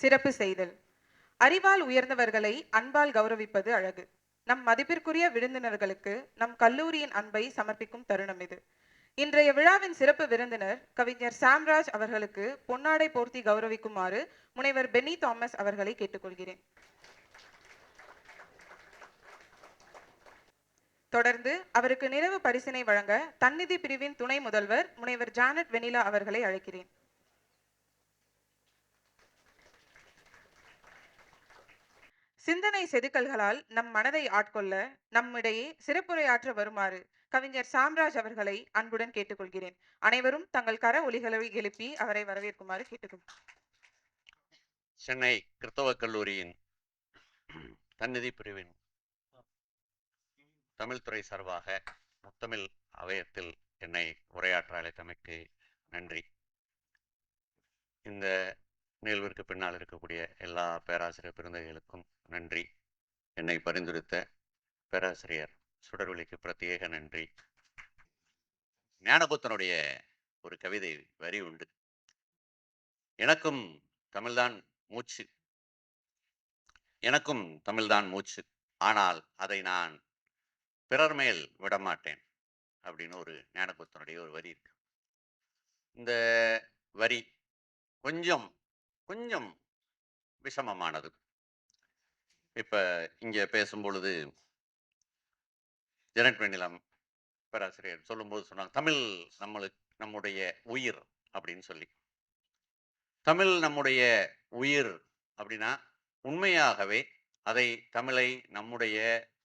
சிறப்பு செய்தல். அறிவால் உயர்ந்தவர்களை அன்பால் கௌரவிப்பது அழகு. நம் மதிப்பிற்குரிய விருந்தினர்களுக்கு நம் கல்லூரியின் அன்பை சமர்ப்பிக்கும் தருணம் இது. இன்றைய விழாவின் சிறப்பு விருந்தினர் கவிஞர் சாம்ராஜ் அவர்களுக்கு பொன்னாடை போர்த்தி கௌரவிக்குமாறு முனைவர் பென்னி தாமஸ் அவர்களை கேட்டுக்கொள்கிறேன். தொடர்ந்து அவருக்கு நிறைவு பரிசினை வழங்க தன்னிதி பிரிவின் துணை முதல்வர் முனைவர் ஜானட் வெனிலா அவர்களை அழைக்கிறேன். சிந்தனை செதுக்கல்களால் நம் மனதை ஆட்கொள்ள நம்மிடையே சிறப்புரையாற்ற வருமாறு கவிஞர் சாம்ராஜ் அவர்களை அன்புடன் கேட்டுக்கொள்கிறேன். அனைவரும் தங்கள் கர ஒலிகளை எழுப்பி அவரை வரவேற்குமாறு கேட்டுக்கொள்கிறேன். சென்னை கிறிஸ்தவ கல்லூரியின் தன்னிதி பிரிவின் தமிழ் துறை சார்பாக முத்தமிழ் அவயத்தில் என்னை உரையாற்ற அழைத்தமைக்கு நன்றி. இந்த நிகழ்விற்கு பின்னால் இருக்கக்கூடிய எல்லா பேராசிரியர் பெருந்தகைகளுக்கும் நன்றி. என்னை பரிந்துரைத்த பேராசிரியர் சுடர்வெளிக்கு பிரத்யேக நன்றி. ஞானபுத்தனுடைய ஒரு கவிதை வரி உண்டு. எனக்கும் தமிழ்தான் மூச்சு, எனக்கும் தமிழ்தான் மூச்சு, ஆனால் அதை நான் பிறர் மேல் விடமாட்டேன் அப்படின்னு ஒரு ஞானபுத்தனுடைய ஒரு வரி இருக்கு. இந்த வரி கொஞ்சம் கொஞ்சம் விஷமமானது. இப்ப இங்க பேசும்பொழுது ஜெனட் வெண்ணிலம் பேராசிரியர் சொல்லும்போது சொன்னாங்க, தமிழ் நம்முடைய உயிர் அப்படின்னு சொல்லி. தமிழ் நம்முடைய உயிர் அப்படின்னா உண்மையாகவே அதை தமிழை நம்முடைய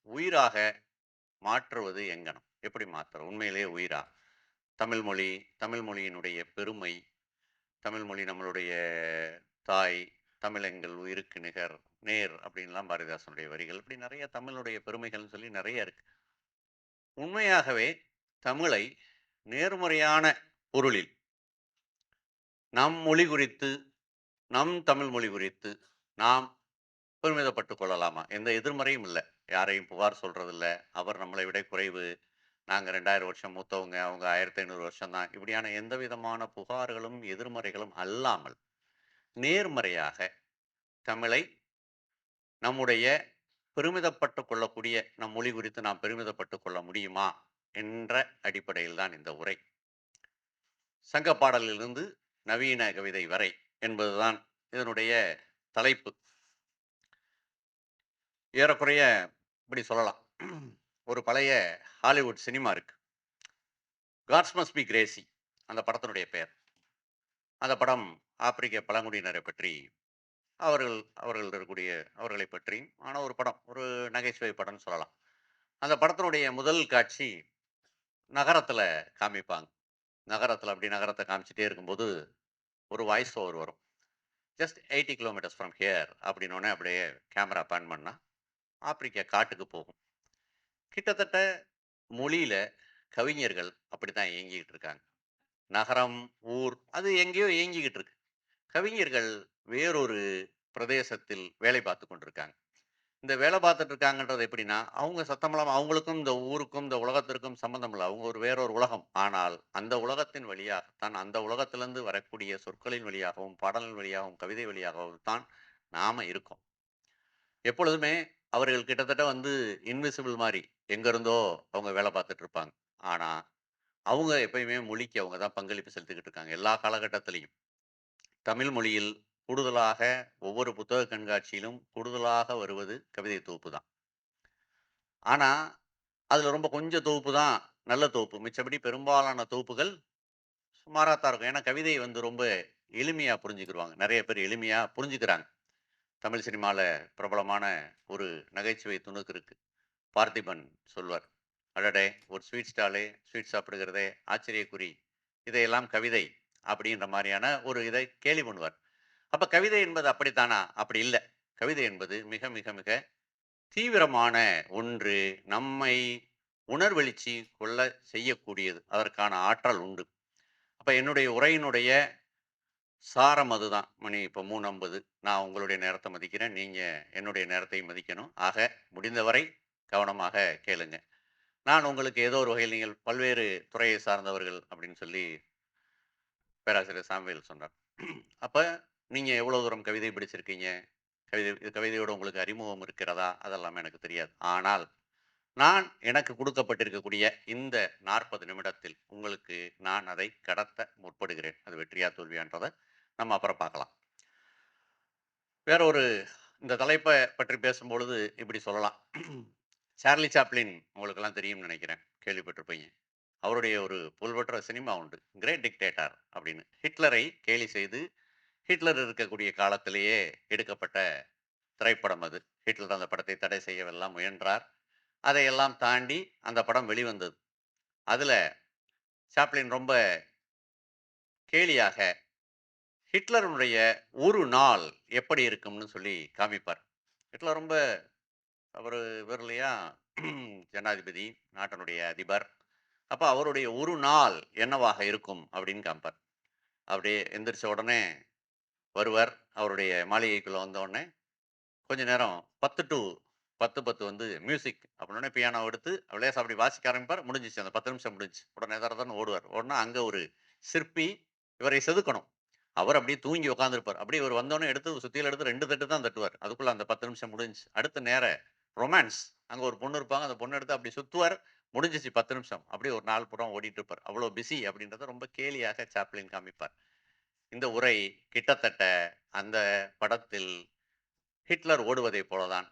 உயிராக மாற்றுவது எங்கனம், எப்படி மாற்றுறோம்? உண்மையிலேயே உயிரா தமிழ் மொழி, தமிழ் மொழியினுடைய பெருமை, தமிழ் மொழி நம்மளுடைய தாய், தமிழ் எங்கள் உயிருக்கு நிகர், நேர் அப்படின்லாம் பாரதிதாசனுடைய வரிகள், இப்படி நிறைய தமிழுடைய பெருமைகள்னு சொல்லி நிறைய இருக்கு. உண்மையாகவே தமிழை நேர்மறையான பொருளில் நம் மொழி குறித்து, நம் தமிழ் மொழி குறித்து நாம் பெருமிதப்பட்டு கொள்ளலாமா? எந்த எதிர்மறையும் இல்லை. யாரையும் புகார் சொல்றதில்லை, அவர் நம்மளை விட குறைவு, நாங்கள் 2000 வருஷம் மூத்தவங்க, அவங்க 1500 வருஷம் தான், இப்படியான எந்த விதமான புகார்களும் எதிர்மறைகளும் அல்லாமல் நேர்மறையாக தமிழை நம்முடைய பெருமிதப்பட்டு கொள்ளக்கூடிய நம் மொழி குறித்து நாம் பெருமிதப்பட்டு கொள்ள முடியுமா என்ற அடிப்படையில் தான் இந்த உரை. சங்க பாடலிலிருந்து நவீன கவிதை வரை என்பதுதான் இதனுடைய தலைப்பு. ஏறக்குறைய இப்படி சொல்லலாம், ஒரு பழைய ஹாலிவுட் சினிமா இருக்கு, காட்ஸ் மஸ்ட் பி கிரேசி, அந்த படத்தினுடைய பெயர். அந்த படம் ஆப்பிரிக்க பழங்குடியினரை பற்றி, அவர்கள் இருக்கக்கூடிய அவர்களை பற்றி ஆன ஒரு படம், ஒரு நகைச்சுவை படம்னு சொல்லலாம். அந்த படத்தினுடைய முதல் காட்சி நகரத்துல காமிப்பாங்க. நகரத்துல அப்படி நகரத்தை காமிச்சிட்டே இருக்கும்போது ஒரு வாய்ஸ் ஓவர் வரும். ஜஸ்ட் 80 கிலோமீட்டர்ஸ் ஃப்ரம் ஹியர் அப்படின்னோடனே அப்படியே கேமரா பேன் பண்ணா ஆப்பிரிக்கா காட்டுக்கு போகும். கிட்டத்தட்ட மொழியில கவிஞர்கள் அப்படித்தான் இயங்கிக்கிட்டு இருக்காங்க. நகரம், ஊர் அது எங்கேயோ இயங்கிக்கிட்டு இருக்கு. கவிஞர்கள் வேறொரு பிரதேசத்தில் வேலை பார்த்து கொண்டிருக்காங்க. இந்த வேலை பார்த்துட்டு இருக்காங்கன்றது எப்படின்னா, அவங்க சத்தமில்லாம, அவங்களுக்கும் இந்த ஊருக்கும் இந்த உலகத்திற்கும் சம்பந்தம் இல்லை, அவங்க ஒரு வேறொரு உலகம். ஆனால் அந்த உலகத்தின் வழியாகத்தான், அந்த உலகத்திலிருந்து வரக்கூடிய சொற்களின் வழியாகவும், பாடலின் வழியாகவும், கவிதை வழியாகவும் தான் நாம இருக்கோம். எப்பொழுதுமே அவர்கள் கிட்டத்தட்ட இன்விசிபிள் மாதிரி எங்க இருந்தோ அவங்க வேலை பார்த்துட்டு இருப்பாங்க. ஆனா அவங்க எப்பயுமே மொழிக்கு அவங்க தான் பங்களிப்பு செலுத்திக்கிட்டு இருக்காங்க எல்லா காலகட்டத்திலையும். தமிழ் மொழியில் கூடுதலாக ஒவ்வொரு புத்தக கண்காட்சியிலும் கூடுதலாக வருவது கவிதை தொகுப்பு தான். ஆனா அதுல ரொம்ப கொஞ்சம் தொகுப்பு தான் நல்ல தொகுப்பு. மிச்சபடி பெரும்பாலான தொகுப்புகள் சுமாராத்தான் இருக்கும். ஏன்னா கவிதை ரொம்ப எளிமையா புரிஞ்சுக்கிடுவாங்க. நிறைய பேர் எளிமையா புரிஞ்சுக்கிறாங்க. தமிழ் சினிமால பிரபலமான ஒரு நகைச்சுவை துணுக்கு இருக்கு. பார்த்திபன் சொல்வார், அடடே ஒரு ஸ்வீட் ஸ்டாலே ஸ்வீட் சாப்பிடுகிறதே ஆச்சரியக்குறி, இதையெல்லாம் கவிதை அப்படின்ற மாதிரியான ஒரு இதை கேலி பண்ணுவார். அப்ப கவிதை என்பது அப்படித்தானா? அப்படி இல்லை. கவிதை என்பது மிக மிக மிக தீவிரமான ஒன்று. நம்மை உணர்வெழுச்சி கொள்ள செய்யக்கூடியது. அதற்கான ஆற்றல் உண்டு. அப்ப என்னுடைய உரையினுடைய சாரம் அதுதான். மணி இப்போ 3:50. நான் உங்களுடைய நேரத்தை மதிக்கிறேன், நீங்க என்னுடைய நேரத்தை மதிக்கணும். ஆக முடிந்தவரை கவனமாக கேளுங்க. நான் உங்களுக்கு ஏதோ ஒரு வகையில், நீங்கள் பல்வேறு துறையை சார்ந்தவர்கள் அப்படின்னு சொல்லி பேராசிரியர் சாமுவேல் சொன்னார். அப்ப நீங்க எவ்வளவு தூரம் கவிதை படிச்சிருக்கீங்க? கவிதையோட உங்களுக்கு அறிமுகம் இருக்கிறதா? அதெல்லாமே எனக்கு தெரியாது. ஆனால், நான் எனக்கு குடுக்கப்பட்டிருக்கக்கூடிய இந்த 40 நிமிடத்தில் உங்களுக்கு நான் அதை கடத்த முற்படுகிறேன். அது வெற்றியா தோல்வியான்றத நம்ம அப்புறம் பார்க்கலாம். வேற ஒரு இந்த தலைப்ப பற்றி பேசும்பொழுது இப்படி சொல்லலாம். சார்லி சாப்ளின் உங்களுக்கெல்லாம் தெரியும்னு நினைக்கிறேன். கேள்விப்பட்டிருப்பீங்க. அவருடைய ஒரு புகழ்பெற்ற சினிமா உண்டு. கிரேட் டிக்டேட்டர் அப்படின்னு. ஹிட்லரை கேலி செய்து, ஹிட்லர் இருக்கக்கூடிய காலத்திலேயே எடுக்கப்பட்ட திரைப்படம் அது. ஹிட்லர் அந்த படத்தை தடை செய்யவெல்லாம் முயன்றார். அதையெல்லாம் தாண்டி அந்த படம் வெளிவந்தது. அதுல சாப்ளின் ரொம்ப கேலியாக ஹிட்லருடைய ஒரு நாள் எப்படி இருக்கும்னு சொல்லி காமிப்பார். ஹிட்லர் ரொம்ப அவரு இவர் இல்லையா? ஜனாதிபதி, நாட்டினுடைய அதிபர். அப்ப அவருடைய ஒரு நாள் என்னவாக இருக்கும் அப்படின்னு காமிப்பார். அப்படியே எந்திரிச்ச உடனே வருவார். அவருடைய மாளிகைக்குள்ள வந்த உடனே கொஞ்ச நேரம் 10 டூ 10:10 வந்து மியூசிக் அப்படின்னோனே பியானோ எடுத்து லேசா அப்படி வாசிக்க ஆரம்பிப்பார். முடிஞ்சுச்சு. அந்த 10 நிமிஷம் முடிஞ்சுச்சு. உடனே தரதரன்னு ஓடுவார். ஓடுனா அங்க ஒரு சிற்பி இவரை செதுக்கணும். அவர் அப்படியே தூங்கி உட்கார்ந்திருப்பார். அப்படியே இவர் வந்தோனே எடுத்து சுத்தியல எடுத்து 2 தட்டு தான் தட்டுவார். அதுக்குள்ள அந்த 10 நிமிஷம் முடிஞ்சுச்சு. அடுத்து நேர ரொமான்ஸ். அங்க ஒரு பொண்ணு இருப்பாங்க. அந்த பொண்ண எடுத்து அப்படி சுத்துவார். முடிஞ்சுச்சு 10 நிமிஷம். அப்படியே ஒரு நாள் பூரா ஓடிட்டு இருப்பார். அவ்வளோ பிஸி அப்படின்றத ரொம்ப கேலியாக சாப்ளின் காமிப்பார். இந்த உரை கிட்டத்தட்ட அந்த படத்தில் ஹிட்லர் ஓடுவதைப் போலதான்.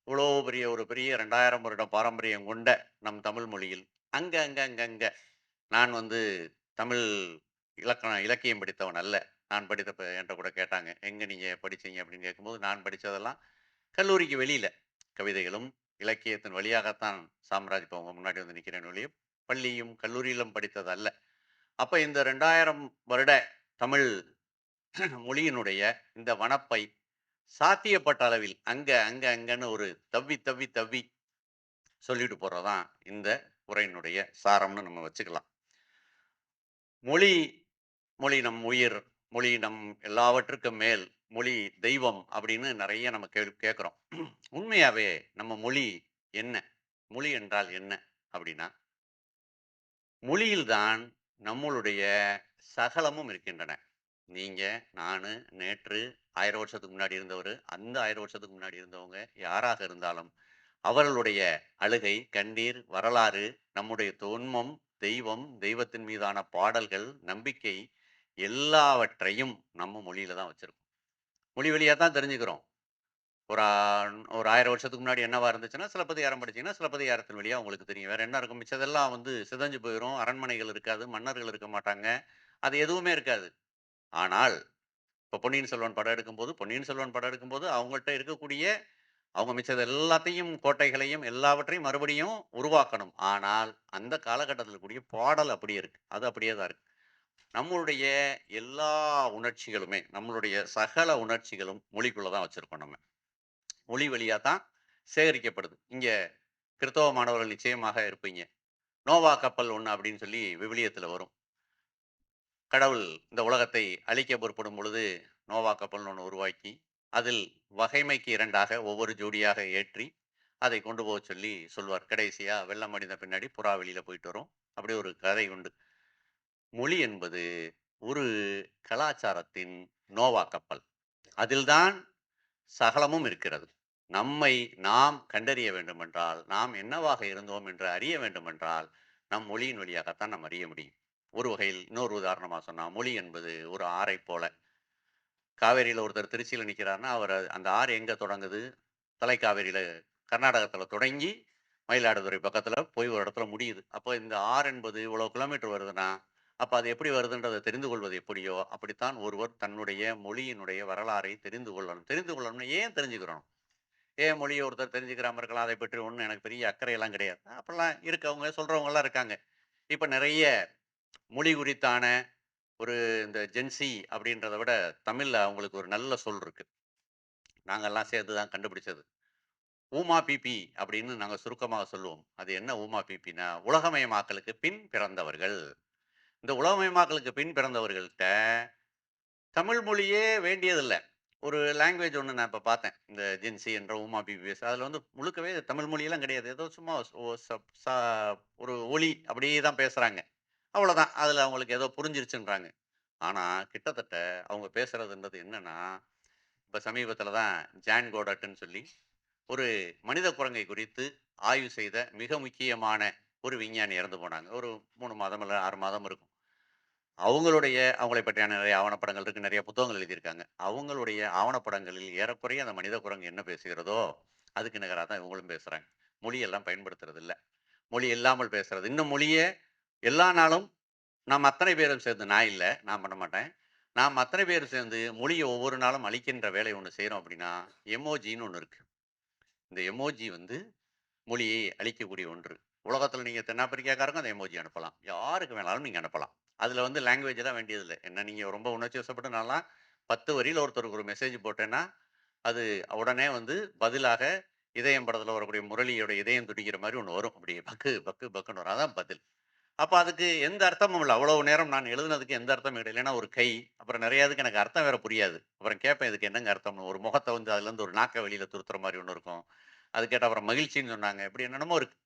இவ்வளோ பெரிய ஒரு பெரிய 2000 வருடம் பாரம்பரியம் கொண்ட நம் தமிழ் மொழியில் அங்க நான் வந்து தமிழ் இலக்கியம் படித்தவன் அல்ல. நான் படித்த என்ட்ட கூட கேட்டாங்க. எங்க நீங்க படிச்சீங்க அப்படின்னு கேட்கும்போது, நான் படிச்சதெல்லாம் கல்லூரிக்கு வெளியில. கவிதைகளும், இலக்கியத்தின் வழியாகத்தான் சாம்ராஜ் இப்ப உங்க முன்னாடி வந்து நிக்கிறேன் ஒழிய, பள்ளியும், கல்லூரியிலும் படித்தது அல்ல. அப்ப இந்த 2000 வருட தமிழ் மொழியினுடைய இந்த வனப்பை சாத்தியப்பட்ட அளவில் அங்கன்னு ஒரு தவ்வி சொல்லிட்டு போறதுதான் இந்த உரையினுடைய சாரம்னு நம்ம வச்சுக்கலாம். மொழி மொழி நம் உயிர், மொழி நம் எல்லாவற்றுக்கும் மேல், மொழி தெய்வம் அப்படின்னு நிறைய நம்ம கேட்கிறோம். உண்மையாவே நம்ம மொழி என்ன? மொழி என்றால் என்ன அப்படின்னா, மொழியில்தான் நம்மளுடைய சகலமும் இருக்கின்றன. நீங்க, நானு, நேற்று 1000 வருஷத்துக்கு முன்னாடி இருந்தவரு, அந்த 1000 வருஷத்துக்கு முன்னாடி இருந்தவங்க யாராக இருந்தாலும், அவர்களுடைய அழுகை, கண்ணீர், வரலாறு, நம்முடைய தொன்மம், தெய்வம், தெய்வத்தின் மீதான பாடல்கள், நம்பிக்கை எல்லாவற்றையும் நம்ம மொழியில தான் வச்சிருக்கோம். மொழி வழியா தான் தெரிஞ்சுக்கிறோம். ஒரு ஆ ஒரு 1000 வருஷத்துக்கு முன்னாடி என்னவா இருந்துச்சுன்னா, சிலப்பதிகாரம் படிச்சீங்கன்னா, சிலப்பதிகாரத்தின் வழியா உங்களுக்கு தெரியும். வேற என்ன இருக்கும்? மிச்சதெல்லாம் வந்து சிதைஞ்சு போயிரும். அரண்மனைகள் இருக்காது, மன்னர்கள் இருக்க மாட்டாங்க. அது எதுவுமே இருக்காது. ஆனால் இப்ப பொன்னியின் செல்வன் படம் எடுக்கும்போது அவங்கள்ட்ட இருக்கக்கூடிய அவங்க மிச்சது எல்லாத்தையும் கோட்டைகளையும் எல்லாவற்றையும் மறுபடியும் உருவாக்கணும். ஆனால் அந்த காலகட்டத்தில் கூடிய பாடல் அப்படியே இருக்கு. அது அப்படியே தான் இருக்கு. நம்மளுடைய எல்லா உணர்ச்சிகளுமே, நம்மளுடைய சகல உணர்ச்சிகளும் மொழிக்குள்ள தான் வச்சிருக்கோம் நம்ம. மொழி வழியா தான் சேகரிக்கப்படுது. இங்க கிறிஸ்தவ மாணவர்கள் நிச்சயமாக இருப்பீங்க. நோவா கப்பல் ஒண்ணு அப்படின்னு சொல்லி விவிலியத்துல வரும். கடவுள் இந்த உலகத்தை அழிக்க பொறுப்படும் பொழுது நோவா கப்பல்னு ஒண்ணு உருவாக்கி, அதில் வகைமைக்கு 2ஆக ஒவ்வொரு ஜோடியாக ஏற்றி, அதை கொண்டு போகச் சொல்லி சொல்வார். கடைசியா வெள்ளம் அடிந்த பின்னாடி புறா வெளியில போயிட்டு வரும். அப்படி ஒரு கதை உண்டு. மொழி என்பது ஒரு கலாச்சாரத்தின் நோவா கப்பல். அதில்தான் சகலமும் இருக்கிறது. நம்மை நாம் கண்டறிய வேண்டுமென்றால், நாம் என்னவாக இருந்தோம் என்று அறிய வேண்டுமென்றால், நம் மொழியின் வழியாகத்தான் நாம் அறிய முடியும். ஒரு வகையில் இன்னொரு உதாரணமா சொன்னா, மொழி என்பது ஒரு ஆறைப் போல. காவேரியில ஒருத்தர் திருச்சியில நிக்கிறார்ன்னா, அந்த ஆறு எங்க தொடங்குது? தலைக்காவேரியில கர்நாடகத்துல தொடங்கி, மயிலாடுதுறை பக்கத்துல போய் ஒரு இடத்துல முடியுது. அப்போ இந்த ஆறு என்பது இவ்வளவு கிலோமீட்டர் வருதுன்னா, அப்ப அது எப்படி வருதுன்றத தெரிந்து கொள்வது எப்படியோ, அப்படித்தான் ஒருவர் தன்னுடைய மொழியினுடைய வரலாறை தெரிந்து கொள்ளணும். தெரிந்து கொள்ளணும்னா ஏன் தெரிஞ்சுக்கிறோம்? ஏன் மொழிய ஒருத்தர் தெரிஞ்சுக்கிறாம இருக்கலாம். அதைப் பற்றி ஒண்ணும் எனக்கு பெரிய அக்கறையெல்லாம் கிடையாது. அப்படிலாம் இருக்கவங்க, சொல்றவங்கலாம் இருக்காங்க. இப்ப நெறைய மொழி குறித்தான ஒரு இந்த ஜென்சி அப்படின்றத விட, தமிழ்ல அவங்களுக்கு ஒரு நல்ல சொல் இருக்கு. நாங்கெல்லாம் சேர்த்து தான் கண்டுபிடிச்சது. ஊமா பிபி அப்படின்னு நாங்க சுருக்கமாக சொல்லுவோம். அது என்ன ஊமா பிபின்னா, உலகமயமாக்கலுக்கு பின் பிறந்தவர்கள். இந்த உலகமயமாக்கலுக்கு பின் பிறந்தவர்கள்ட்ட தமிழ் மொழியே வேண்டியதில்ல. ஒரு லாங்குவேஜ் ஒண்ணு நான் இப்ப பார்த்தேன். இந்த ஜென்சி என்ற ஊமா பிபிஎஸ். அதுல வந்து முழுக்கவே தமிழ் மொழியெல்லாம் கிடையாது. ஏதோ சும்மா ஒ சப் சா ஒரு ஒலி அப்படியே தான் பேசுறாங்க. அவ்வளோதான். அதுல அவங்களுக்கு ஏதோ புரிஞ்சிருச்சுன்றாங்க. ஆனா கிட்டத்தட்ட அவங்க பேசுறதுன்றது என்னன்னா, இப்ப சமீபத்தில தான் ஜான் கோடர்ட்ன்னு சொல்லி ஒரு மனித குரங்கை குறித்து ஆய்வு செய்த மிக முக்கியமான ஒரு விஞ்ஞானி இறந்து போனாங்க. ஒரு 3 மாதம் இல்ல 6 மாதம் இருக்கும். அவங்களை பற்றியான நிறைய ஆவணப்படங்கள் இருக்கு. நிறைய புத்தகங்கள் எழுதியிருக்காங்க. அவங்களுடைய ஆவணப்படங்களில் ஏறக்குறைய அந்த மனித குரங்கு என்ன பேசுகிறதோ, அதுக்கு நிகரா தான் இவங்களும் பேசுறாங்க. மொழியெல்லாம் பயன்படுத்துறது இல்ல. மொழி இல்லாமல் பேசுறது. இன்னும் மொழிய எல்லா நாளும் நாம் அத்தனை பேரும் சேர்ந்து நான் இல்ல, நான் பண்ண மாட்டேன். நாம் அத்தனை பேரும் சேர்ந்து மொழிய ஒவ்வொரு நாளும் அழிக்கின்ற வேலை ஒண்ணு செய்றோம் அப்படின்னா, எமோஜின்னு ஒண்ணு இருக்கு. இந்த எமோஜி வந்து மொழியை அழிக்கக்கூடிய ஒன்று. உலகத்தில நீங்க தென்னாப்பிரிக்காக்காரங்க அந்த எமோஜி அனுப்பலாம். யாருக்கு வேணாலும் நீங்க அனுப்பலாம். அதில வந்து லாங்குவேஜ் எல்லாம் வேண்டியதில்ல. என்ன நீங்க ரொம்ப உணர்ச்சி வசப்பட்டு நான்லாம் 10 வரியில ஒருத்தருக்கு ஒரு மெசேஜ் போட்டேன்னா, அது உடனே வந்து பதிலாக இதயம் படத்தில வரக்கூடிய முரளியோட இதயம் துடிக்கிற மாரி ஒண்ணு வரும். அப்படியே பக்கு பக்கு பக்குன்னு வரும். அதான் பதில். அப்ப அதுக்கு எந்த அர்த்தமும் இல்ல. அவ்வளவு நேரம் நான் எழுதுனதுக்கு எந்த அர்த்தமும் கிடையாது. இல்லன்னா ஒரு கை, அப்புறம் நெறைய இதுக்கு எனக்கு அர்த்தம் வேற புரியாது. அப்புறம் கேட்பேன் இதுக்கு என்னங்க அர்த்தம்னு. ஒரு முகத்த வந்து அதுலருந்து ஒரு நாக்க வெளியில துருத்துற மாரி ஒண்ணு இருக்கும். அது கேட்டா அப்புறம் மகிழ்ச்சின்னு சொன்னாங்க. இப்படி என்னென்னமோ இருக்கு.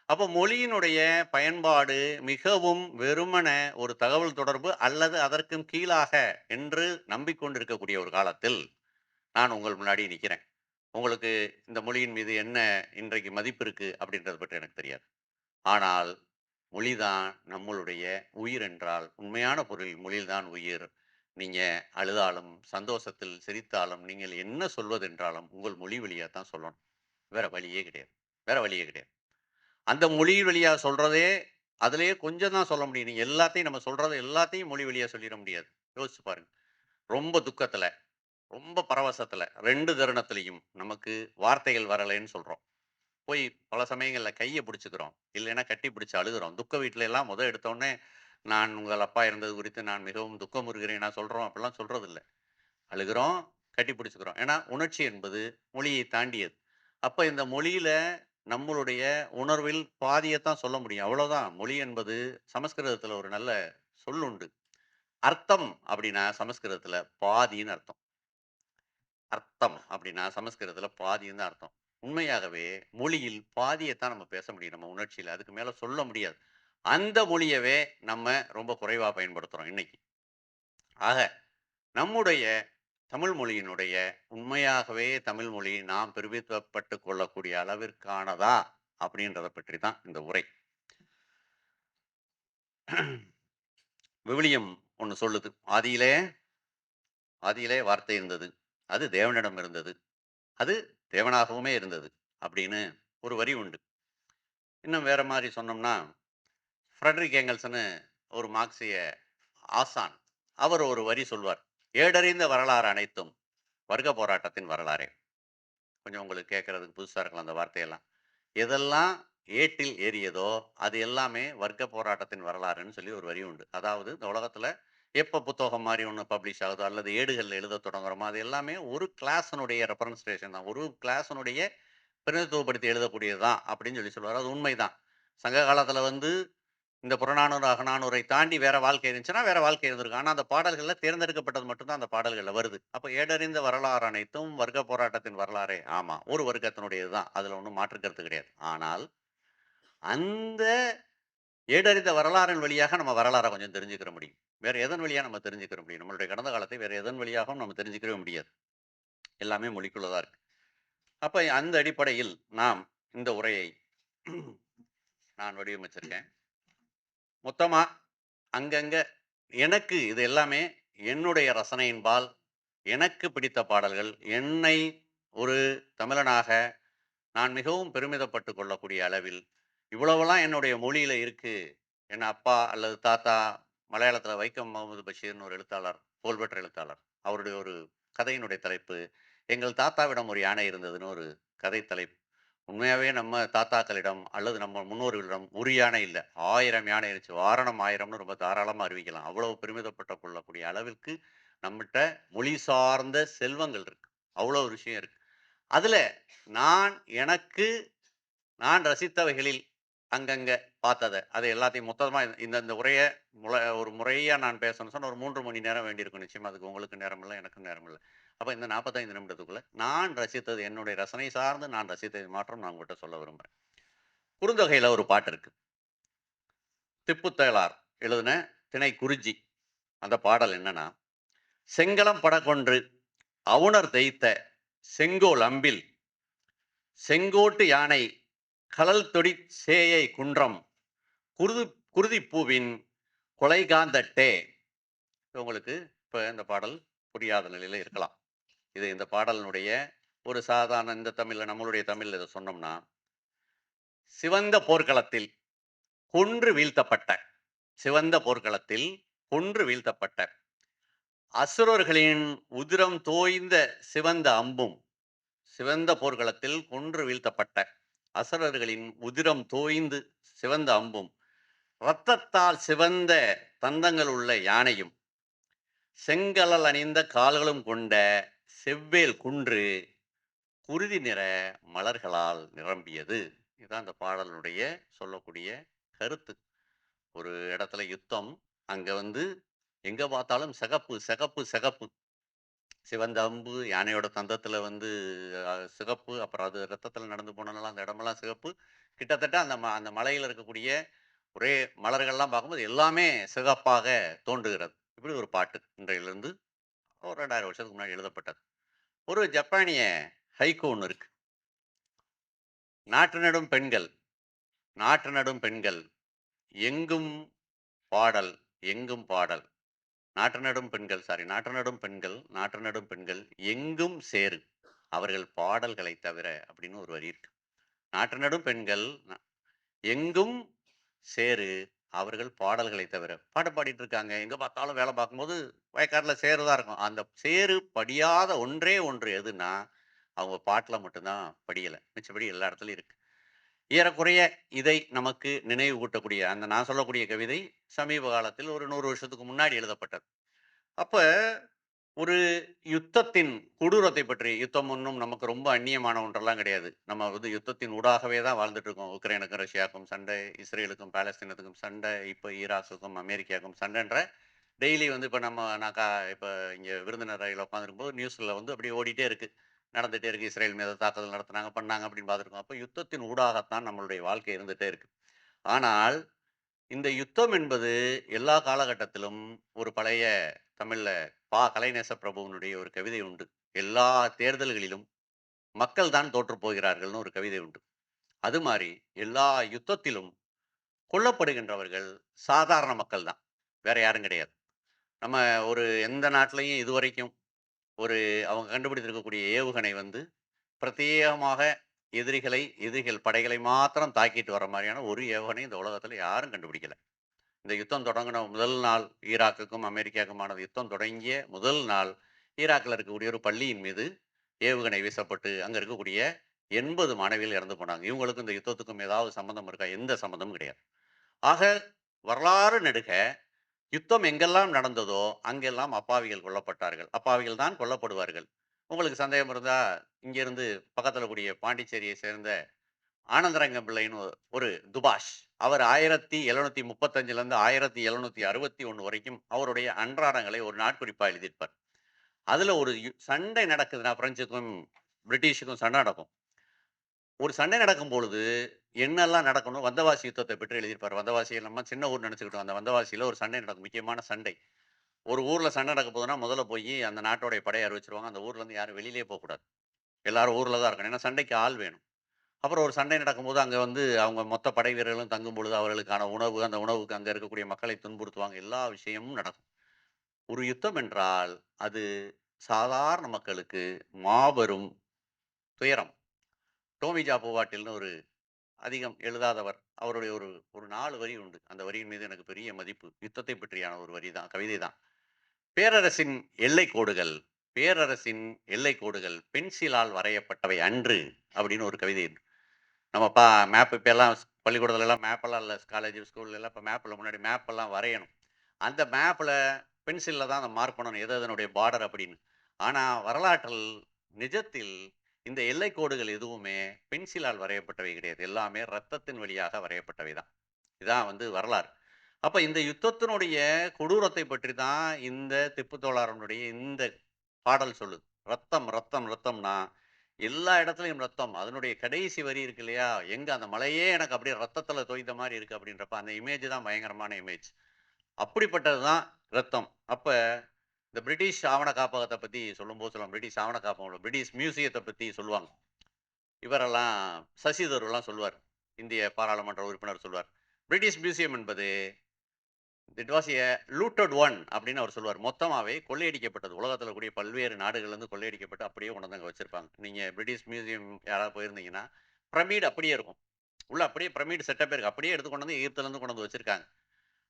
அப்போ மொழியினுடைய பயன்பாடு மிகவும் வெறுமன ஒரு தகவல் தொடர்பு அல்லது அதற்கும் கீழாக என்று நம்பிக்கொண்டிருக்கக்கூடிய ஒரு காலத்தில், நான் உங்கள் முன்னாடி நிக்கிறேன். உங்களுக்கு இந்த மொழியின் மீது என்ன இன்றைக்கு மதிப்பு இருக்கு அப்படின்றத பற்றி எனக்கு தெரியாது. ஆனால் மொழிதான் நம்மளுடைய உயிர் என்றால் உண்மையான பொருள் மொழிதான் உயிர். நீங்க அழுதாலும், சந்தோஷத்தில் சிரித்தாலும், நீங்கள் என்ன சொல்வதென்றாலும் உங்கள் மொழி வழியா தான் சொல்லணும். வேற வழியே கிடையாது. வேற வழியே கிடையாது. அந்த மொழி வழியா சொல்றதே, அதிலேயே கொஞ்சம் தான் சொல்ல முடியும். நீங்க எல்லாத்தையும் நம்ம சொல்றது எல்லாத்தையும் மொழி வழியா சொல்லிற முடியாது. யோசிச்சு பாருங்க. ரொம்ப துக்கத்துல, ரொம்ப பரவசத்துல 2 தருணத்திலயும் நமக்கு வார்த்தைகள் வரலைன்னு சொல்றோம். போய் பல சமயங்கள்ல கைய பிடிச்சுக்கிறோம். இல்லைன்னா கட்டி பிடிச்சு அழுகுறோம். துக்க வீட்ல எல்லாம் எடுத்தோனே, "நான் உங்கள் அப்பா இறந்தது குறித்து நான் மிகவும் துக்கமுறுகிறேன்" நான் சொல்றோம். அப்படிலாம் சொல்றதில்ல. அழுகுறோம், கட்டி பிடிச்சுக்கிறோம். ஏன்னா, உணர்ச்சி என்பது மொழியை தாண்டியது. அப்ப இந்த மொழியில நம்மளுடைய உணர்வில் பாதியத்தான் சொல்ல முடியும். அவ்வளோதான். மொழி என்பது சமஸ்கிருதத்துல ஒரு நல்ல சொல் உண்டு. அர்த்தம் அப்படின்னா சமஸ்கிருதத்துல பாதின்னு அர்த்தம். அர்த்தம் அப்படின்னா சமஸ்கிருதத்துல பாதின்னு தான் அர்த்தம். உண்மையாகவே மொழியில் பாதியத்தான் நம்ம பேச முடியும் நம்ம உணர்ச்சியில. அதுக்கு மேல சொல்ல முடியாது. அந்த மொழியவே நம்ம ரொம்ப குறைவா பயன்படுத்துறோம் இன்னைக்கு. ஆக நம்முடைய தமிழ் மொழியினுடைய உண்மையாகவே தமிழ் மொழி நாம் பெருமிதப்பட்டுக் கொள்ளக்கூடிய அளவிற்கானதா அப்படின்றத பற்றி தான் இந்த உரை. விவிலியம் ஒண்ணு சொல்லுது. ஆதியிலே ஆதியிலே வார்த்தை இருந்தது. அது தேவனிடம் இருந்தது. அது தேவனாகவுமே இருந்தது. அப்படின்னு ஒரு வரி உண்டு. இன்னும் வேற மாரி சொன்னோம்னா, ஃப்ரெடரிக் ஏங்கல்ஸ்ன்னு ஒரு மார்க்சிய ஆசான். அவர் ஒரு வரி சொல்வார். "ஏடறிந்த வரலாறு அனைத்தும் வர்க்க போராட்டத்தின் வரலாறே." கொஞ்சம் உங்களுக்கு கேட்கறதுக்கு புதுசா இருக்கலாம் அந்த வார்த்தையெல்லாம். எதெல்லாம் ஏட்டில் ஏறியதோ, அது எல்லாமே வர்க்க போராட்டத்தின் வரலாறுன்னு சொல்லி ஒரு வரி உண்டு. அதாவது இந்த உலகத்துல எப்ப புத்தகம் மாரி ஒண்ணு பப்ளிஷ் ஆகுதோ, அல்லது ஏடுகள்ல எழுதத் தொடங்குறோமோ, அது எல்லாமே ஒரு கிளாஸினுடைய ரெப்ரசன்டேஷன் தான். ஒரு கிளாஸினுடைய பிரதிநிதித்துவப்படுத்தி எழுதக்கூடியது தான் அப்படின்னு சொல்லுவாரு. அது உண்மைதான். சங்க காலத்துல வந்து இந்த புறநானூறு, அகநானூறை தாண்டி வேற வாழ்க்கை இருந்துச்சுன்னா, வேற வாழ்க்கை இருந்திருக்கும். ஆனா அந்த பாடல்கள்ல தேர்ந்தெடுக்கப்பட்டது மட்டும் தான் அந்த பாடல்கள்ல வருது. அப்ப ஏடறிந்த வரலாறு அனைத்தும் வர்க்க போராட்டத்தின் வரலாறே. ஆமா, ஒரு வர்க்கத்தினுடையது தான். அதுல ஒண்ணும் மாற்று கருத்து கிடையாது. ஆனால் அந்த ஏடறிந்த வரலாறின் வழியாக நம்ம வரலாற கொஞ்சம் தெரிஞ்சுக்கிற முடியும். வேற எதன் வழியா நம்ம தெரிஞ்சுக்கிற முடியும்? நம்மளுடைய கடந்த காலத்தை வேற எதன் வழியாகவும் நம்ம தெரிஞ்சுக்கவே முடியாது. எல்லாமே மொழிக்குள்ள தான் இருக்கு. அப்ப அந்த அடிப்படையில் நாம் இந்த உரையை நான் வடிவமைச்சிருக்கேன். மொத்தமா அங்கங்க எனக்கு இது எல்லாமே என்னுடைய ரசனையின்பால் எனக்கு பிடித்த பாடல்கள். என்னை ஒரு தமிழனாக நான் மிகவும் பெருமிதப்பட்டுக் கொள்ளக்கூடிய அளவில், இவ்வளவெல்லாம் என்னுடைய மொழியில இருக்கு. என் அப்பா அல்லது தாத்தா மலையாளத்தில வைக்கம் முகமது பஷீர்ன்னு ஒரு எழுத்தாளர், புகழ்பெற்ற எழுத்தாளர். அவருடைய ஒரு கதையினுடைய தலைப்பு, "எங்கள் தாத்தாவிடம் ஒரு யானை இருந்ததுன்னு" ஒரு கதை தலைப்பு. உண்மையாவே நம்ம தாத்தாக்களிடம் அல்லது நம்ம முன்னோர்களிடம் ஒரு யானை இல்ல. 1000 யானை இருந்துச்சு. வாரணம் 1000ன்னு ரொம்ப தாராளமா அறிவிக்கலாம். அவ்வளவு பெருமிதப்பட்டுக் கொள்ளக்கூடிய அளவிற்கு நம்மட்ட மொழி சார்ந்த செல்வங்கள் இருக்கு. அவ்வளோ ஒரு விஷயம் இருக்கு. அதுல நான் எனக்கு நான் ரசித்தவைகளில் அங்கங்க பார்த்தத, அது எல்லாத்தையும் மொத்தமா இந்த இந்த உரைய ஒரு முறையா நான் பேசணும்னு சொன்னா ஒரு 3 மணி நேரம் வேண்டியிருக்கும் நிச்சயமா. அதுக்கு உங்களுக்கு நேரம் இல்ல, எனக்கும் நேரம் இல்ல. அப்ப இந்த 45 நிமிடத்துக்குள்ள நான் ரசித்தது, என்னுடைய ரசனை சார்ந்து நான் ரசித்ததை மாத்திரம் நான் உங்கட்ட சொல்ல விரும்புறேன். குறுந்தொகையில ஒரு பாட்டு இருக்கு. திப்பு தேளார் எழுதின திணை குறிஞ்சி. அந்த பாடல் என்னன்னா, செங்களம் படகொன்று அவுணர் தெய்த்த செங்கோல் அம்பில் செங்கோட்டு யானை கழல் தொடி சேயை குன்றம் குருது குருதிப்பூவின் கொலைகாந்தட்டே. உங்களுக்கு இப்ப இந்த பாடல் புரியாத நிலையில இருக்கலாம். இந்த பாடலினுடைய ஒரு சாதாரண இந்த தமிழ்ல நம்மளுடைய தமிழ்ல இதை சொன்னோம்னா, சிவந்த போர்க்களத்தில் கொன்று வீழ்த்தப்பட்ட சிவந்த போர்க்களத்தில் கொன்று வீழ்த்தப்பட்ட அசுரர்களின் உதிரம் தோய்ந்த சிவந்த அம்பும் சிவந்த போர்க்களத்தில் கொன்று வீழ்த்தப்பட்ட அசுரர்களின் உதிரம் தோய்ந்து சிவந்த அம்பும் இரத்தத்தால் சிவந்த தந்தங்கள் உள்ள யானையும் செங்கலல் அணிந்த கால்களும் கொண்ட செவ்வேல் குன்று குருதி நிற மலர்களால் நிரம்பியது. இதுதான் அந்த பாடலுடைய சொல்லக்கூடிய கருத்து. ஒரு இடத்துல யுத்தம், அங்க வந்து எங்க பார்த்தாலும் சிகப்பு சிகப்பு சிகப்பு, சிவந்த அம்பு, யானையோட தந்தத்துல வந்து சிகப்பு, அப்புறம் அது ரத்தத்துல நடந்து போனதெல்லாம் அந்த இடமெல்லாம் சிகப்பு. கிட்டத்தட்ட அந்த மலையில இருக்கக்கூடிய ஒரே மலர்கள்லாம் பார்க்கும்போது எல்லாமே சிகப்பாக தோன்றுகிறது. இப்படி ஒரு பாட்டு இன்றையிலிருந்து ஒரு 2000 வருஷத்துக்கு முன்னாடி எழுதப்பட்டது. ஒரு ஜப்பானிய ஹைக்கூ ஒன்று இருக்கு. நாற்று நடும் பெண்கள், நாற்று நடும் பெண்கள், எங்கும் பாடல், எங்கும் பாடல். நாற்று நடும் பெண்கள், நாற்று நடும் பெண்கள், நாற்று நடும் பெண்கள் எங்கும் சேரு அவர்கள் பாடல்களை தவிர அப்படின்னு ஒரு வரி இருக்கு. நாற்று நடும் பெண்கள் எங்கும் சேரு அவர்கள் பாடல்களை தவிர பாட்டு பாடிட்டு இருக்காங்க. எங்க பார்த்தாலும் வேலை பார்க்கும்போது வயக்காட்டுல சேரு தான் இருக்கும். அந்த சேரு படியாத ஒன்றே ஒன்று எதுன்னா, அவங்க பாட்டுல மட்டும்தான் படியல. மிச்சபடி எல்லா இடத்துலயும் இருக்கு. ஏறக்குறைய இதை நமக்கு நினைவு கூட்டக்கூடிய அந்த நான் சொல்லக்கூடிய கவிதை சமீப காலத்தில் ஒரு 100 வருஷத்துக்கு முன்னாடி எழுதப்பட்டது. அப்ப ஒரு யுத்தத்தின் கொடூரத்தை பற்றி, யுத்தம் ஒன்றும் நமக்கு ரொம்ப அந்நியமான ஒன்றெல்லாம் கிடையாது. நம்ம வந்து யுத்தத்தின் ஊடாகவே தான் வாழ்ந்துட்டு இருக்கோம். உக்ரைனுக்கும் ரஷ்யாவுக்கும் சண்டை, இஸ்ரேலுக்கும் பாலஸ்தீனத்துக்கும் சண்டை, இப்ப ஈராக்குக்கும் அமெரிக்காவுக்கும் சண்டைன்ற டெய்லி வந்து இப்ப இப்ப இங்க விருந்தினர் ரயில்ல உட்காந்துருக்கும்போது நியூஸ்ல வந்து அப்படியே ஓடிட்டே இருக்கு. நடந்துட்டே இருக்கு. இஸ்ரேல் மீது தாக்குதல் நடத்துனாங்க, பண்ணாங்க அப்படின்னு பார்த்துருக்கோம். அப்ப யுத்தத்தின் ஊடாகத்தான் நம்மளுடைய வாழ்க்கை இருந்துட்டே இருக்கு. ஆனால் இந்த யுத்தம் என்பது எல்லா காலகட்டத்திலும் ஒரு பழைய தமிழ்ல கலைநேச பிரபுவினுடைய ஒரு கவிதை உண்டு. எல்லா தேர்தல்களிலும் மக்கள் தான் தோற்று போகிறார்கள்னு ஒரு கவிதை உண்டு. அது மாதிரி எல்லா யுத்தத்திலும் கொல்லப்படுகின்றவர்கள் சாதாரண மக்கள் தான், வேற யாரும் கிடையாது. நம்ம ஒரு எந்த நாட்டிலையும் இதுவரைக்கும் ஒரு அவங்க கண்டுபிடித்திருக்கக்கூடிய ஏவுகணை வந்து பிரத்யேகமாக எதிரிகள் படைகளை மாத்திரம் தாக்கிட்டு வர மாதிரியான ஒரு ஏவுகணை இந்த உலகத்துல யாரும் கண்டுபிடிக்கல. இந்த யுத்தம் தொடங்கின முதல் நாள், ஈராக்குக்கும் அமெரிக்காவுக்குமான யுத்தம் தொடங்கிய முதல் நாள், ஈராக்கில் இருக்கக்கூடிய ஒரு பள்ளியின் மீது ஏவுகணை வீசப்பட்டு அங்க இருக்கக்கூடிய 80 மாணவிகள் இறந்து போனாங்க. இவங்களுக்கும் இந்த யுத்தத்துக்கும் ஏதாவது சம்பந்தம் இருக்கா? எந்த சம்பந்தமும் கிடையாது. ஆக வரலாறு நெடுக யுத்தம் எங்கெல்லாம் நடந்ததோ அங்கெல்லாம் அப்பாவிகள் கொல்லப்பட்டார்கள். அப்பாவிகள் தான் கொல்லப்படுவார்கள். உங்களுக்கு சந்தேகம் இருந்தா இங்கிருந்து பக்கத்துல கூடிய பாண்டிச்சேரியை சேர்ந்த ஆனந்தரங்கம் பிள்ளைன்னு ஒரு துபாஷ், அவர் 1735லேருந்து 1761 வரைக்கும் அவருடைய அன்றாடங்களை ஒரு நாட்குறிப்பா எழுதியிருப்பார். அதுல ஒரு சண்டை நடக்குதுன்னா, பிரெஞ்சுக்கும் பிரிட்டிஷுக்கும் சண்டை நடக்கும். ஒரு சண்டை நடக்கும் பொழுது என்னெல்லாம் நடக்கணும், வந்தவாசி யுத்தத்தை பற்றி எழுதியிருப்பார். வந்தவாசியை நம்ம சின்ன ஊர் நினைச்சுக்கிட்டோம். அந்த வந்தவாசியில ஒரு சண்டை நடக்கும், முக்கியமான சண்டை. ஒரு ஊர்ல சண்டை நடக்க போதுன்னா முதல்ல போய் அந்த நாட்டோடைய படையை அறிவிச்சிருவாங்க. அந்த ஊர்ல இருந்து யாரும் வெளியிலே போகக்கூடாது. எல்லாரும் ஊர்ல தான் இருக்கணும். ஏன்னா சண்டைக்கு ஆள் வேணும். அப்புறம் ஒரு சண்டை நடக்கும்போது அங்க வந்து அவங்க மொத்த படை வீரர்களும் தங்கும் பொழுது அவர்களுக்கான உணவு, அந்த உணவுக்கு அங்க இருக்கக்கூடிய மக்களை துன்புறுத்துவாங்க. எல்லா விஷயமும் நடக்கும். ஒரு யுத்தம் என்றால் அது சாதாரண மக்களுக்கு மாபெரும் துயரம். டோமி ஜாபோவாட்டில்னு ஒரு அதிகம் எழுதாதவர். அவருடைய ஒரு ஒரு 4 வரி உண்டு. அந்த வரியின் மீது எனக்கு பெரிய மதிப்பு. யுத்தத்தை பற்றியான ஒரு வரி தான், கவிதை தான். பேரரசின் எல்லைக் கோடுகள், பேரரசின் எல்லைக் கோடுகள் பென்சிலால் வரையப்பட்டவை அன்று அப்படின்னு ஒரு கவிதை உண்டு. நம்ம மேப் இப்போல்லாம் பள்ளிக்கூடத்துல எல்லாம் மேப்பெல்லாம் இல்லை, காலேஜ் ஸ்கூல்ல எல்லாம் இப்போ மேப்பில் முன்னாடி மேப்பெல்லாம் வரையணும். அந்த மேப்பில் பென்சிலில் தான் அதை மார்க் பண்ணணும், எது அதனுடைய பார்டர் அப்படின்னு. ஆனால் வரலாற்றில் நிஜத்தில் இந்த எல்லைக்கோடுகள் எதுவுமே பென்சிலால் வரையப்பட்டவை கிடையாது. எல்லாமே ரத்தத்தின் வழியாக வரையப்பட்டவை தான். இதான் வந்து வரலாறு. அப்ப இந்த யுத்தத்தினுடைய கொடூரத்தை பற்றி தான் இந்த திப்பு தோழாரனுடைய இந்த பாடல் சொல்லுது. ரத்தம் ரத்தம் ரத்தம்னா எல்லா இடத்துலயும் ரத்தம். அதனுடைய கடைசி வரி இருக்கு இல்லையா? எங்க அந்த மலையே எனக்கு அப்படியே ரத்தத்துல தோய்ந்த மாதிரி இருக்கு அப்படின்றப்ப அந்த இமேஜ் தான் பயங்கரமான இமேஜ். அப்படிப்பட்டது தான் ரத்தம். அப்ப இந்த பிரிட்டிஷ் ஆவண காப்பகத்த பத்தி சொல்லும்போது சொல்லுவாங்க. பிரிட்டிஷ் ஆவண காப்பகம், பிரிட்டிஷ் மியூசியத்த பத்தி சொல்லுவாங்க. இவரெல்லாம் சசி தரூர்லாம் சொல்லுவார். இந்திய பாராளுமன்ற உறுப்பினர் சொல்லுவார். பிரிட்டிஷ் மியூசியம் என்பது it was a looted one அப்படின்னு அவர் சொல்லுவார். மொத்தமாவே கொள்ளையடிக்கப்பட்டது. உலகத்துல இருக்கக்கூடிய பல்வேறு நாடுகள்லேருந்து கொள்ளையடிக்கப்பட்டு அப்படியே கொண்டு வந்து அங்க வச்சிருப்பாங்க. நீங்க பிரிட்டிஷ் மியூசியம் யாராவது போயிருந்தீங்கன்னா, பிரமிட் அப்படியே இருக்கும். உள்ள அப்படியே பிரமிட் செட்டப்பே இருக்கு. அப்படியே எடுத்து கொண்டு வந்து எகிப்திலேருந்து கொண்டு வந்து வச்சிருக்காங்க.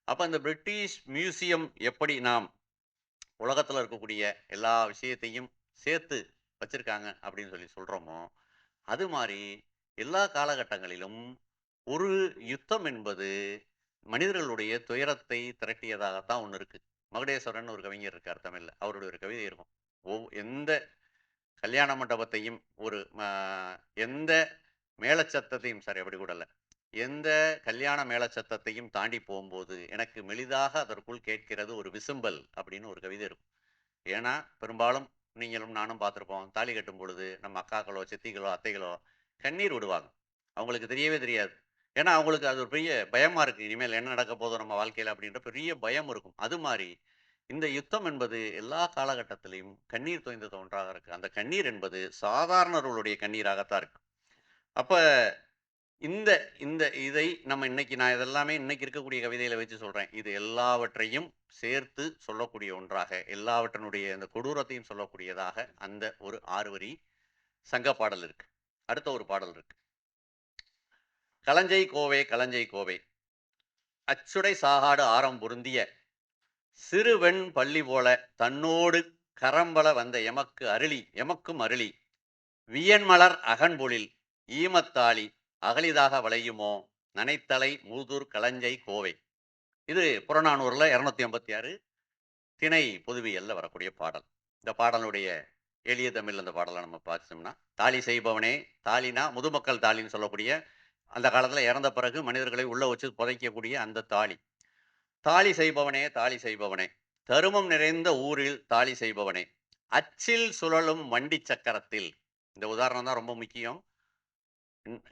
அப்ப இந்த பிரிட்டிஷ் மியூசியம் எப்படி நாம் உலகத்துல இருக்கக்கூடிய எல்லா விஷயத்தையும் சேர்த்து வச்சிருக்காங்க அப்படின்னு சொல்லி சொல்றோமோ, அது மாரி எல்லா காலகட்டங்களிலும் ஒரு யுத்தம் என்பது மனிதர்களுடைய துயரத்தை திரட்டியதாகத்தான் ஒண்ணு இருக்கு. மகுடேஸ்வரன் ஒரு கவிஞர் இருக்கார் தமிழ்ல. அவருடைய ஒரு கவிதை இருக்கும். எந்த கல்யாண மண்டபத்தையும் ஒரு எந்த மேளச்சத்தத்தையும் சாரி அப்படி கூட இல்ல. எந்த கல்யாண மேளச்சத்தத்தையும் தாண்டி போம்போது, எனக்கு மெலிதாக அதற்குள் கேட்கிறது ஒரு விசும்பல் அப்படின்னு ஒரு கவிதை இருக்கும். ஏன்னா, பெரும்பாலும் நீங்களும் நானும் பார்த்திருப்போம். தாலி கட்டும் பொழுது நம்ம அக்காக்களோ, சித்திகளோ, அத்தைகளோ கண்ணீர் விடுவாங்க. அவங்களுக்கு தெரியவே தெரியாது. ஏன்னா, அவங்களுக்கு அது ஒரு பெரிய பயமா இருக்கு. இனிமேல் என்ன நடக்க போதோ நம்ம வாழ்க்கையில அப்படின்ற பெரிய பயம் இருக்கும். அது மாரி இந்த யுத்தம் என்பது எல்லா காலகட்டத்திலயும் கண்ணீர் தோய்ந்தது ஒன்றாக இருக்கு. அந்த கண்ணீர் என்பது சாதாரணர்களுடைய கண்ணீராகத்தான் இருக்கு. அப்ப இந்த இந்த இதை நம்ம இன்னைக்கு நான் இதெல்லாமே இன்னைக்கு இருக்கக்கூடிய கவிதையில வச்சு சொல்றேன். இது எல்லாவற்றையும் சேர்த்து சொல்லக்கூடிய ஒன்றாக, எல்லாவற்றினுடைய அந்த கொடூரத்தையும் சொல்லக்கூடியதாக அந்த ஒரு 6 வரி சங்க பாடல் இருக்கு. அடுத்த ஒரு பாடல் இருக்கு. "களஞ்சை கோவே களஞ்சை கோவே அச்சுடை சாகாடு ஆரம் பொருந்திய சிறுவெண் பள்ளி போல தன்னோடு கரம்பல வந்த எமக்கும் அருளி வியன்மலர் அகன்பொழில் ஈமத்தாளி அகலிதாக வளையுமோ நனைத்தலை மூதூர் களஞ்சை கோவை." இது புறநானூறுல 286 திணை பொதுவியல்ல வரக்கூடிய பாடல். இந்த பாடலுடைய எளிய தமிழ் அந்த பாடலை நம்ம பார்த்தோம்னா, தாலி செய்பவனே, தாலினா முதுமக்கள் தாலின்னு சொல்லக்கூடிய அந்த காலத்துல இறந்த பிறகு மனிதர்களை உள்ள வச்சு புதைக்கக்கூடிய அந்த தாலி. தாலி செய்பவனே, தாலி செய்பவனே, தருமம் நிறைந்த ஊரில் தாலி செய்பவனே, அச்சில் சுழலும் வண்டி சக்கரத்தில். இந்த உதாரணம் தான் ரொம்ப முக்கியம்.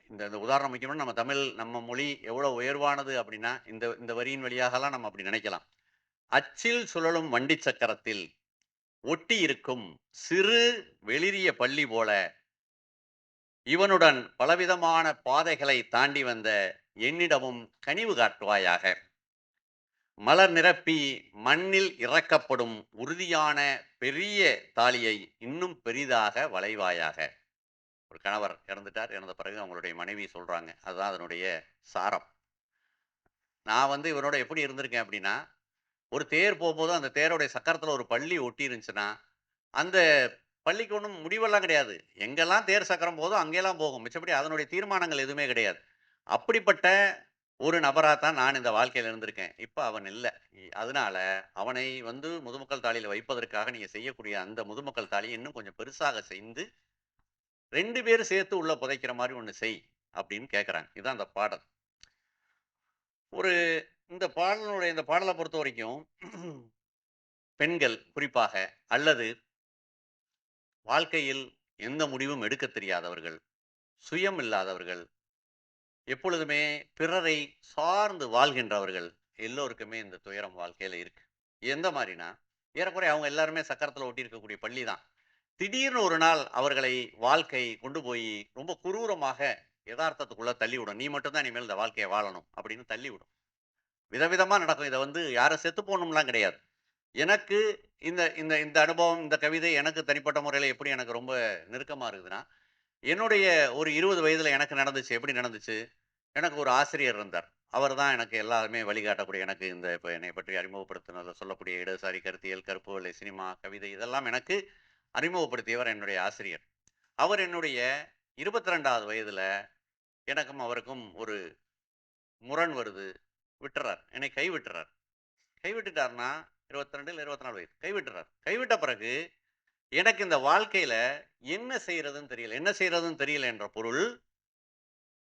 இந்த இந்த உதாரணம் முக்கியம்னா நம்ம மொழி எவ்வளவு உயர்வானது அப்படின்னா, இந்த இந்த வரியின் வழியாகலாம் நம்ம அப்படி நினைக்கலாம். அச்சில் சுழலும் வண்டி சக்கரத்தில் ஒட்டி இருக்கும் சிறு வெளிரிய பள்ளி போல இவனுடன் பலவிதமான பாதைகளை தாண்டி வந்த என்னிடமும் கனிவு காட்டுவாயாக. மலர் நிரப்பி மண்ணில் இறக்கப்படும் உறுதியான பெரிய தாலியை இன்னும் பெரிதாக வளைவாயாக. ஒரு கணவர் இறந்துட்டார். இறந்த பிறகு அவங்களுடைய மனைவி சொல்றாங்க. அதுதான் அதனுடைய சாரம். நான் வந்து இவனோட எப்படி இருந்திருக்கேன் அப்படின்னா, ஒரு தேர் போகும்போது அந்த தேரோடைய சக்கரத்துல ஒரு பள்ளி ஒட்டி இருந்துச்சுன்னா, அந்த பள்ளிக்கு ஒண்ணும் முடிவெல்லாம் கிடையாது. எங்கெல்லாம் தேர் சக்கரம் போதோ அங்கெல்லாம் போகும். மிச்சபடி அதனுடைய தீர்மானங்கள் எதுவுமே கிடையாது. அப்படிப்பட்ட ஒரு நபரா தான் நான் இந்த வாழ்க்கையில இருந்திருக்கேன். இப்ப அவன் இல்ல. அதனால அவனை வந்து முதுமக்கள் தாழியில வைப்பதற்காக நீங்க செய்யக்கூடிய அந்த முதுமக்கள் தாலிய இன்னும் கொஞ்சம் பெருசாக செய்து 2 பேரும் சேர்த்து உள்ள புதைக்கிற மாரி ஒண்ணு செய் அப்படின்னு கேட்கறாங்க. இதான் அந்த பாடல். ஒரு இந்த பாடல பொறுத்தவரைக்கும் பெண்கள் குறிப்பாக அல்லது வாழ்க்கையில் எந்த முடிவும் எடுக்கத் தெரியாதவர்கள், சுயம் இல்லாதவர்கள், எப்பொழுதுமே பிறரை சார்ந்து வாழ்கின்றவர்கள் எல்லோருக்குமே இந்த துயரம் வாழ்க்கையில இருக்கு. எந்த மாரின்னா, ஏறக்குறைய அவங்க எல்லாருமே சக்கரத்துல ஒட்டியிருக்கக்கூடிய பள்ளி தான். திடீர்னு ஒரு நாள் அவர்களை வாழ்க்கை கொண்டு போய் ரொம்ப குரூரமாக எதார்த்தத்துக்குள்ள தள்ளிவிடும். "நீ மட்டும் தான் இனிமேல் இந்த வாழ்க்கைய வாழணும்" அப்படின்னு தள்ளிவிடும். விதவிதமா நடக்கும். இத வந்து யாரும் செத்து போணும்லாம் கிடையாது. எனக்கு இந்த இந்த இந்த அனுபவம், இந்த கவிதை எனக்கு தனிப்பட்ட முறையில எப்படி எனக்கு ரொம்ப நெருக்கமா இருக்குதுன்னா, என்னுடைய ஒரு 20 வயதில எனக்கு நடந்துச்சு. எப்படி நடந்துச்சு? எனக்கு ஒரு ஆசிரியர் இருந்தார். அவர் தான் எனக்கு எல்லாமே வழிகாட்டக்கூடிய எனக்கு இந்த இப்ப என்னைய பற்றி அறிமுகப்படுத்தினத சொல்லக்கூடிய இடதுசாரி கருத்தியல், கருப்பு வெள்ளை சினிமா, கவிதை இதெல்லாம் எனக்கு அறிமுகப்படுத்தியவர் என்னுடைய ஆசிரியர். அவர் என்னுடைய 22வது வயதில எனக்கும் அவருக்கும் ஒரு முரண் வருது. விட்டுர்றார். என்னை கைவிட்டுர்றார். கைவிட்டுட்டார்ன்னா 22 இல்ல 24 வயது. கைவிட்டுர்றார். கைவிட்ட பிறகு எனக்கு இந்த வாழ்க்கையில என்ன செய்றதுன்னு தெரியல. என்ன செய்றதுன்னு தெரியல என்ற பொருள்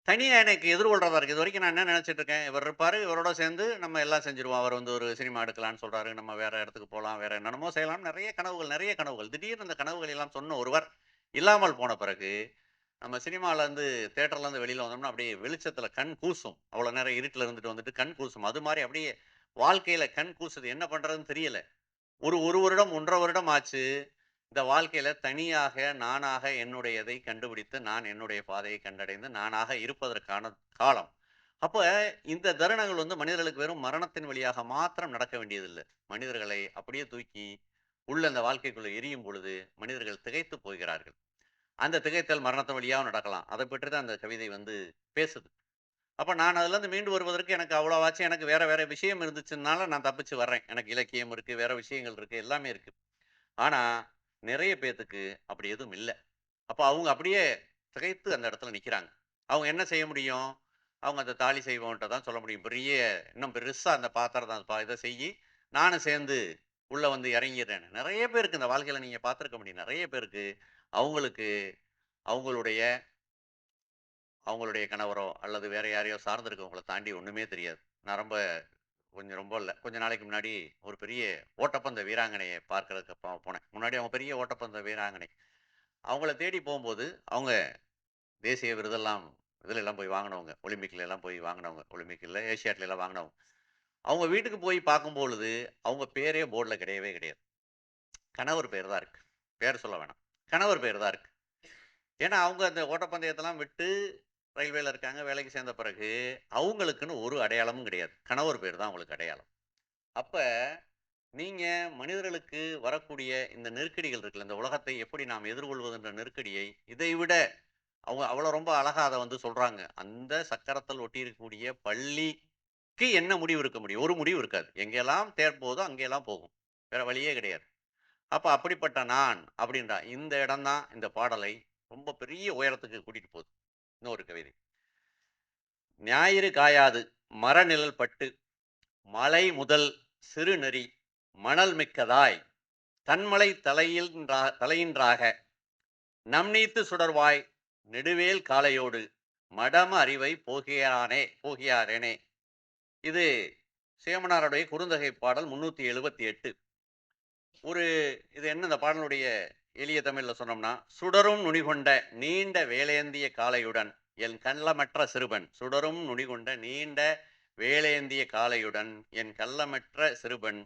தனியா எனக்கு எதிர்கொள்றதா இருக்கு. இதுவரைக்கும் நான் என்ன நினைச்சுட்டு இருக்கேன், இவர் இருப்பாரு, இவரோட சேர்ந்து நம்ம எல்லாம் செஞ்சுருவோம். அவர் வந்து ஒரு சினிமா எடுக்கலான்னு சொல்றாரு. நம்ம வேற இடத்துக்கு போலாம், வேற என்னென்னமோ செய்யலாம். நெறைய கனவுகள். திடீர்னு இந்த கனவுகள் எல்லாம் சொன்ன ஒருவர் இல்லாமல் போன பிறகு, நம்ம சினிமாலருந்து தியேட்டர்லருந்து வெளியில வந்தோம்னா, அப்படியே வெளிச்சத்தில கண் கூசும். அவ்வளோ நேரம் இருட்டுல இருந்துட்டு வந்துட்டு கண் கூசும். அது மாரி அப்படியே வாழ்க்கையில கண் கூசுது. என்ன பண்றதுன்னு தெரியல. ஒரு வருடம், 1½ வருடம் ஆச்சு. இந்த வாழ்க்கையில தனியாக, நானாக என்னுடையதை கண்டுபிடித்து, நான் என்னுடைய பாதையை கண்டடைந்து, நானாக இருப்பதற்கான காலம். அப்ப இந்த தருணங்கள் மனிதர்களுக்கு வெறும் மரணத்தின் வழியாக மாத்திரம் நடக்க வேண்டியதில்ல. மனிதர்களை அப்படியே தூக்கி உள்ள அந்த வாழ்க்கைக்குள்ள எரியும் பொழுது, மனிதர்கள் திகைத்துப் போகிறார்கள். அந்த திகைத்தல் மரணத்தின் வழியாவும் நடக்கலாம். அதைப் பற்றி தான் அந்த கவிதை பேசுது. அப்ப நான் அதுலருந்து மீண்டு வருவதற்கு எனக்கு அவ்வளவாச்சும் எனக்கு வேற வேற விஷயம் இருந்துச்சுன்னால நான் தப்பிச்சு வர்றேன். எனக்கு இலக்கியம் இருக்கு, வேற விஷயங்கள் இருக்கு, எல்லாமே இருக்கு. ஆனா, நிறைய பேத்துக்கு அப்படி எதுவும் இல்ல. அப்ப அவங்க அப்படியே திகைத்து அந்த இடத்துல நிக்கிறாங்க. அவங்க என்ன செய்ய முடியும்? அவங்க அந்த தாலி செய்பவன்ட்ட தான் சொல்ல முடியும். இன்னும் பெருசா அந்த பாத்திரத்த இத செய்யி, நானும் சேர்ந்து உள்ள இறங்கிறேன்னு. நெறைய பேருக்கு இந்த வாழ்க்கையில நீங்க பார்த்திருக்க முடியும். நெறைய பேருக்கு அவங்களுக்கு அவங்களுடைய அவங்களுடைய கணவரோ, அல்லது வேற யாரையோ சார்ந்து இருக்கவங்கள தாண்டி ஒண்ணுமே தெரியாது. நான் ரொம்ப இல்ல. கொஞ்ச நாளைக்கு முன்னாடி ஒரு பெரிய ஓட்டப்பந்தய வீராங்கனைய பார்க்கறதுக்கு போனேன். முன்னாடி அவங்க பெரிய ஓட்டப்பந்தய வீராங்கனை. அவங்கள தேடி போம்போது, அவங்க தேசிய விருதெல்லாம் இதுலலாம் போய் வாங்குனவங்க. ஒலிம்பிக்ல எல்லாம் போய் வாங்குனவங்க. ஒலிம்பிக் இல்ல, ஏசியாட்ல எல்லாம் வாங்குனவங்க. அவங்க வீட்டுக்கு போய் பார்க்கும்பொழுது, அவங்க பேரே போர்ட்ல கிடையவே கிடையாது. கணவர் பேர் தான் இருக்கு. பேர் சொல்ல வேணாம். கணவர் பேர் தான் இருக்கு. ஏன்னா, அவங்க அந்த ஓட்டப்பந்தயத்தெல்லாம் விட்டு ரயில்வேல இருக்காங்க. வேலைக்கு சேர்ந்த பிறகு, அவங்களுக்குன்னு ஒரு அடையாளமும் கிடையாது. கணவர் பேர் தான் அவங்களுக்கு அடையாளம். அப்ப நீங்க மனிதர்களுக்கு வரக்கூடிய இந்த நெருக்கடிகள் இருக்குல்ல, இந்த உலகத்தை எப்படி நாம் எதிர்கொள்வதுன்ற நெருக்கடியை, இதைவிட அவங்க அவ்வளோ ரொம்ப அழகா அத சொல்றாங்க. அந்த சக்கரத்தில் ஒட்டியிருக்கக்கூடிய பள்ளிக்கு என்ன முடிவு இருக்க முடியும்? ஒரு முடிவு இருக்காது. எங்கெல்லாம் தேர் போகுதோ, அங்கெல்லாம் போகும். வேற வழியே கிடையாது. அப்ப அப்படிப்பட்ட நான் அப்படின்றா இந்த இடம் தான் இந்த பாடலை ரொம்ப பெரிய உயரத்துக்கு கூட்டிட்டு போகுது. இன்னொரு கவிதை. ஞாயிறு காயாது மரநிழல் பட்டு மலை முதல் சிறுநெறி மணல் மிக்கதாய் தன்மலை தலையின்றாக நம்நீத்து சுடர்வாய் நெடுவேல் காளையோடு மடம அறிவை போகியாரேனே. இது சேமனாருடைய குறுந்தொகை பாடல் 378. ஒரு இது என்ன இந்த பாடலுடைய எளிய தமிழ்ல சொன்னோம்னா, சுடரும் நுனிகொண்ட நீண்ட வேலேந்திய காளையுடன் என் கள்ளமற்ற சிறுவன். சுடரும் நுனிகொண்ட நீண்ட வேலேந்திய காளையுடன் என் கள்ளமற்ற சிறுவன்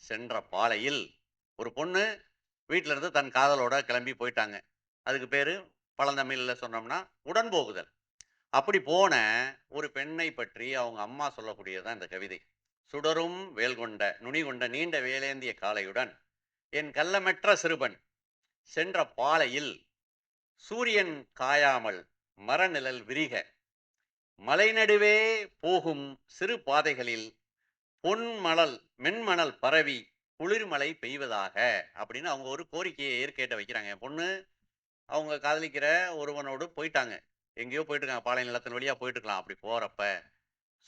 சென்ற பாலையில் ஒரு பொண்ணு வீட்ல இருந்து தன் காதலோட கிளம்பி போயிட்டாங்க. அதுக்கு பேரு பழந்தமிழ்ல சொன்னோம்னா உடன்போகுதல். அப்படி போன ஒரு பெண்ணை பற்றி அவங்க அம்மா சொல்லக்கூடியது தான் இந்த கவிதை. சுடரும் வேல் கொண்ட நுனி கொண்ட நீண்ட வேலேந்திய காளையுடன் என் கள்ளமற்ற சிறுவன் சென்ற பாலையில் சூரியன் காயாமல் மரநிழல் விரிக மலை நடுவே போகும் சிறு பாதைகளில் பொன்மணல் மென்மணல் பரவி குளிர்மழை பெய்வதாக அப்படின்னு அவங்க ஒரு கோரிக்கையை ஏற்கேட்ட வைக்கிறாங்க. என் பொண்ணு அவங்க காதலிக்கிற ஒருவனோடு போயிட்டாங்க. எங்கேயோ போயிட்டு இருக்காங்க. பாலை நிலத்தின் வழியா போயிட்டு இருக்கலாம். அப்படி போறப்ப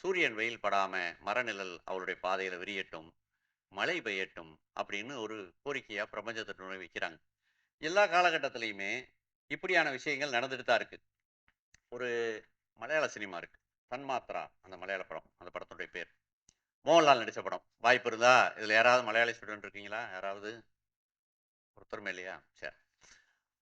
சூரியன் வெயில் படாம மரநிழல் அவளுடைய பாதையில விரியட்டும், மழை பெய்யட்டும் அப்படின்னு ஒரு கோரிக்கையா பிரபஞ்சத்திட்ட முன்னாடி வைக்கிறாங்க. எல்லா காலகட்டத்திலயுமே இப்படியான விஷயங்கள் நடந்துட்டு தான் இருக்கு. ஒரு மலையாள சினிமா இருக்கு. தன்மாத்ரா அந்த மலையாள படம். அந்த படத்துடைய பேர். மோகன்லால் நடிச்ச படம். வாய்ப்பு இருந்தா இதுல யாராவது மலையாளி ஸ்டூடெண்ட் இருக்கீங்களா? யாராவது? ஒருத்தருமே இல்லையா? சரி.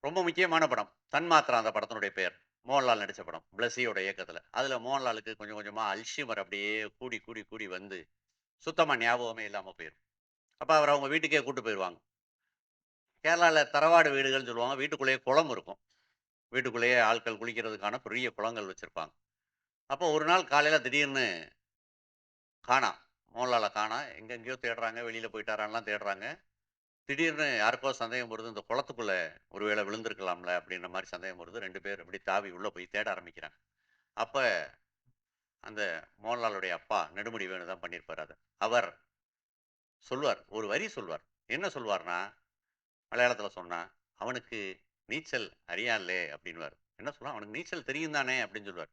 ரொம்ப முக்கியமான படம். தன்மாத்ரா அந்த படத்தினுடைய பெயர். மோகன்லால் நடிச்ச படம். பிளஸ்ஸியோட இயக்கத்துல. அதுல மோகன்லாலுக்கு கொஞ்சம் கொஞ்சமா அல்ஷிமர் அப்படியே கூடி கூடி கூடி வந்து சுத்தமா ஞாபகமே இல்லாம போயிரும். அப்ப அவர அவங்க வீட்டுக்கே கூட்டு போயிருவாங்க. கேரளால தரவாடு வீடுகள்னு சொல்லுவாங்க. வீட்டுக்குள்ளேயே குளம் இருக்கும். வீட்டுக்குள்ளேயே ஆட்கள் குளிக்கிறதுக்கான பெரிய குளங்கள் வச்சிருப்பாங்க. அப்போ ஒரு நாள் காலையில திடீர்னு காணாம். மோகன்லால காணோம். எங்கெங்கேயோ தேடுறாங்க. வெளியில போயிட்டாரான்லாம் தேடுறாங்க. திடீர்னு யாருக்கோ சந்தேகம் வருது. இந்த குளத்துக்குள்ள ஒருவேளை விழுந்திருக்கலாம்ல அப்படின்ற மாரி சந்தேகம் வருது. 2 பேர் அப்படி தாவி உள்ள போய் தேட ஆரம்பிக்கிறாங்க. அப்ப அந்த மோகன்லாலுடைய அப்பா நெடுமுடி வேணு தான் பண்ணியிருப்பாரு அத. அவர் சொல்வார். ஒரு வரி சொல்வார். என்ன சொல்வார்ன்னா, மலையாளத்துல சொன்னா, "அவனுக்கு நீச்சல் அறியான்லே" அப்படின்னுவாரு. என்ன சொல்லுவான்? "அவனுக்கு நீச்சல் தெரியும் தானே" அப்படின்னு சொல்லுவார்.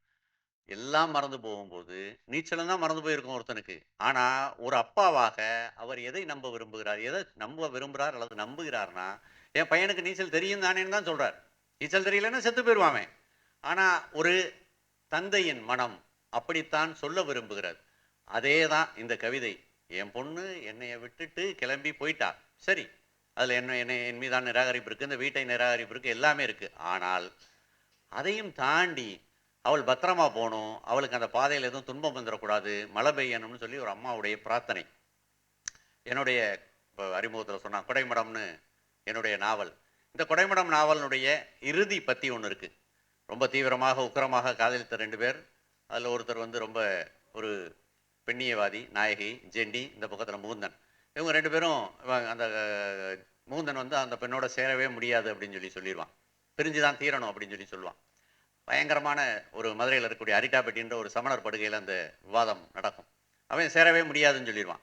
எல்லாம் மறந்து போகும்போது, நீச்சலும் தான் மறந்து போயிருக்கும் ஒருத்தனுக்கு. ஆனா, ஒரு அப்பாவாக அவர் எதை நம்ப விரும்புகிறார்? எத நம்ப விரும்புறார் அல்லது நம்புகிறார்ன்னா, என் பையனுக்கு நீச்சல் தெரியும் தானேன்னு தான் சொல்றார். நீச்சல் தெரியலன்னா செத்து போயிருவான் அவன். ஆனா, ஒரு தந்தையின் மனம் அப்படித்தான் சொல்ல விரும்புகிறது. அதே தான் இந்த கவிதை. என் பொண்ணு என்னைய விட்டுட்டு கிளம்பி போயிட்டா. சரி. அதுல என் மீதான நிராகரிப்பு இருக்கு. இந்த வீட்டை நிராகரிப்பு இருக்கு. எல்லாமே இருக்கு. ஆனால், அதையும் தாண்டி அவள் பத்திரமா போகணும், அவளுக்கு அந்த பாதையில் எதுவும் துன்பம் வந்துடக்கூடாது, மழை பெய்யணும்னு சொல்லி ஒரு அம்மாவுடைய பிரார்த்தனை. என்னுடைய அறிமுகத்தில் சொன்னான் கொடைமடம்னு என்னுடைய நாவல். இந்த கொடைமடம் நாவலினுடைய இறுதி பற்றி ஒன்று இருக்குது. ரொம்ப தீவிரமாக உக்கிரமாக காதலித்த 2 பேர். அதில் ஒருத்தர் வந்து ரொம்ப ஒரு பெண்ணியவாதி, நாயகி ஜெண்டி, இந்த பக்கத்தில் முகுந்தன். இவங்க 2 பேரும் அந்த முகுந்தன் வந்து அந்த பெண்ணோட சேரவே முடியாது அப்படின்னு சொல்லிடுவான். பிரிஞ்சு தான் தீரணும் அப்படின்னு சொல்லுவான். பயங்கரமான ஒரு மதுரையில் இருக்கக்கூடிய அரிட்டாப்பட்டின்ற ஒரு சமணர் படுகையில் அந்த விவாதம் நடக்கும். அவன் சேரவே முடியாதுன்னு சொல்லிடுவான்.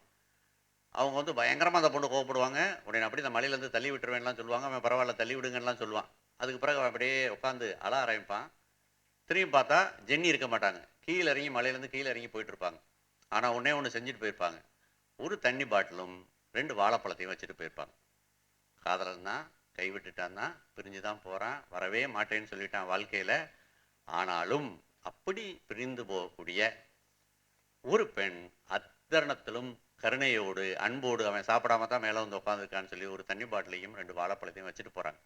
அவங்க வந்து பயங்கரமாக அந்த பொண்ணு கோவப்படுவாங்க. உடனே அப்படி இந்த மலையிலேருந்து தள்ளி விட்டுருவேன்லாம் சொல்லுவாங்க. அவன் பரவாயில்ல தள்ளி விடுங்கலாம் சொல்லுவான். அதுக்கு பிறகு அவன் அப்படியே உட்காந்து அழ ஆரம்பிப்பான். திரும்பி பார்த்தா ஜென்னி இருக்க மாட்டாங்க. கீழே இறங்கி மலையிலேருந்து கீழே இறங்கி போயிட்டு இருப்பாங்க. ஆனால் ஒன்று செஞ்சுட்டு போயிருப்பாங்க. ஒரு தண்ணி பாட்டிலும் 2 வாழைப்பழத்தையும் வச்சுட்டு போயிருப்பாங்க. காதலன் தான், கைவிட்டுட்டான் தான், பிரிஞ்சு தான் போகிறான், வரவே மாட்டேன்னு சொல்லிட்டான் வாழ்க்கையில். ஆனாலும் அப்படி பிரிந்து போகக்கூடிய ஒரு பெண் அத்தருணத்திலும் கருணையோடு அன்போடு அவன் சாப்பிடாம தான் மேலே வந்து உட்காந்துருக்கான்னு சொல்லி ஒரு தண்ணி பாட்டிலையும் 2 வாழைப்பழத்தையும் வச்சுட்டு போகிறாங்க.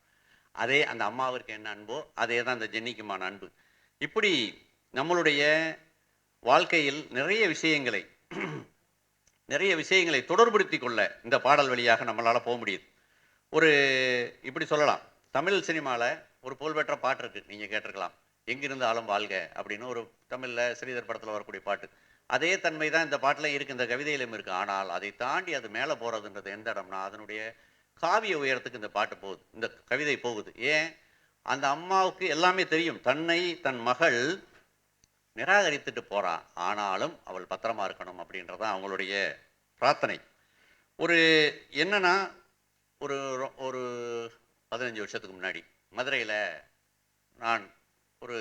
அதே அந்த அம்மாவிற்கு என்ன அன்போ அதே தான் அந்த ஜென்னிக்குமான அன்பு. இப்படி நம்மளுடைய வாழ்க்கையில் நிறைய விஷயங்களை தொடர்படுத்தி கொள்ள இந்த பாடல் வழியாக நம்மளால் போக முடியுது. ஒரு இப்படி சொல்லலாம், தமிழ் சினிமாவில் ஒரு புகழ்பெற்ற பாட்டு இருக்குது, நீங்கள் கேட்டிருக்கலாம், எங்கிருந்தாலும் வாழ்க அப்படின்னு ஒரு தமிழில் ஸ்ரீதர் படத்தில் வரக்கூடிய பாட்டு. அதே தன்மை தான் இந்த பாட்டில் இருக்குது, இந்த கவிதையிலும் இருக்குது. ஆனால் அதை தாண்டி அது மேலே போகிறதுன்றது எந்த இடம்னா அதனுடைய காவிய உயரத்துக்கு இந்த பாட்டு போகுது, இந்த கவிதை போகுது. ஏன்? அந்த அம்மாவுக்கு எல்லாமே தெரியும், தன்னை தன் மகள் நிராகரித்துட்டு போறா, ஆனாலும் அவள் பத்திரமா இருக்கணும் அப்படின்றதான் அவங்களுடைய பிரார்த்தனை. ஒரு என்னன்னா ஒரு ஒரு 15 வருஷத்துக்கு முன்னாடி மதுரையில் நான் ஒரு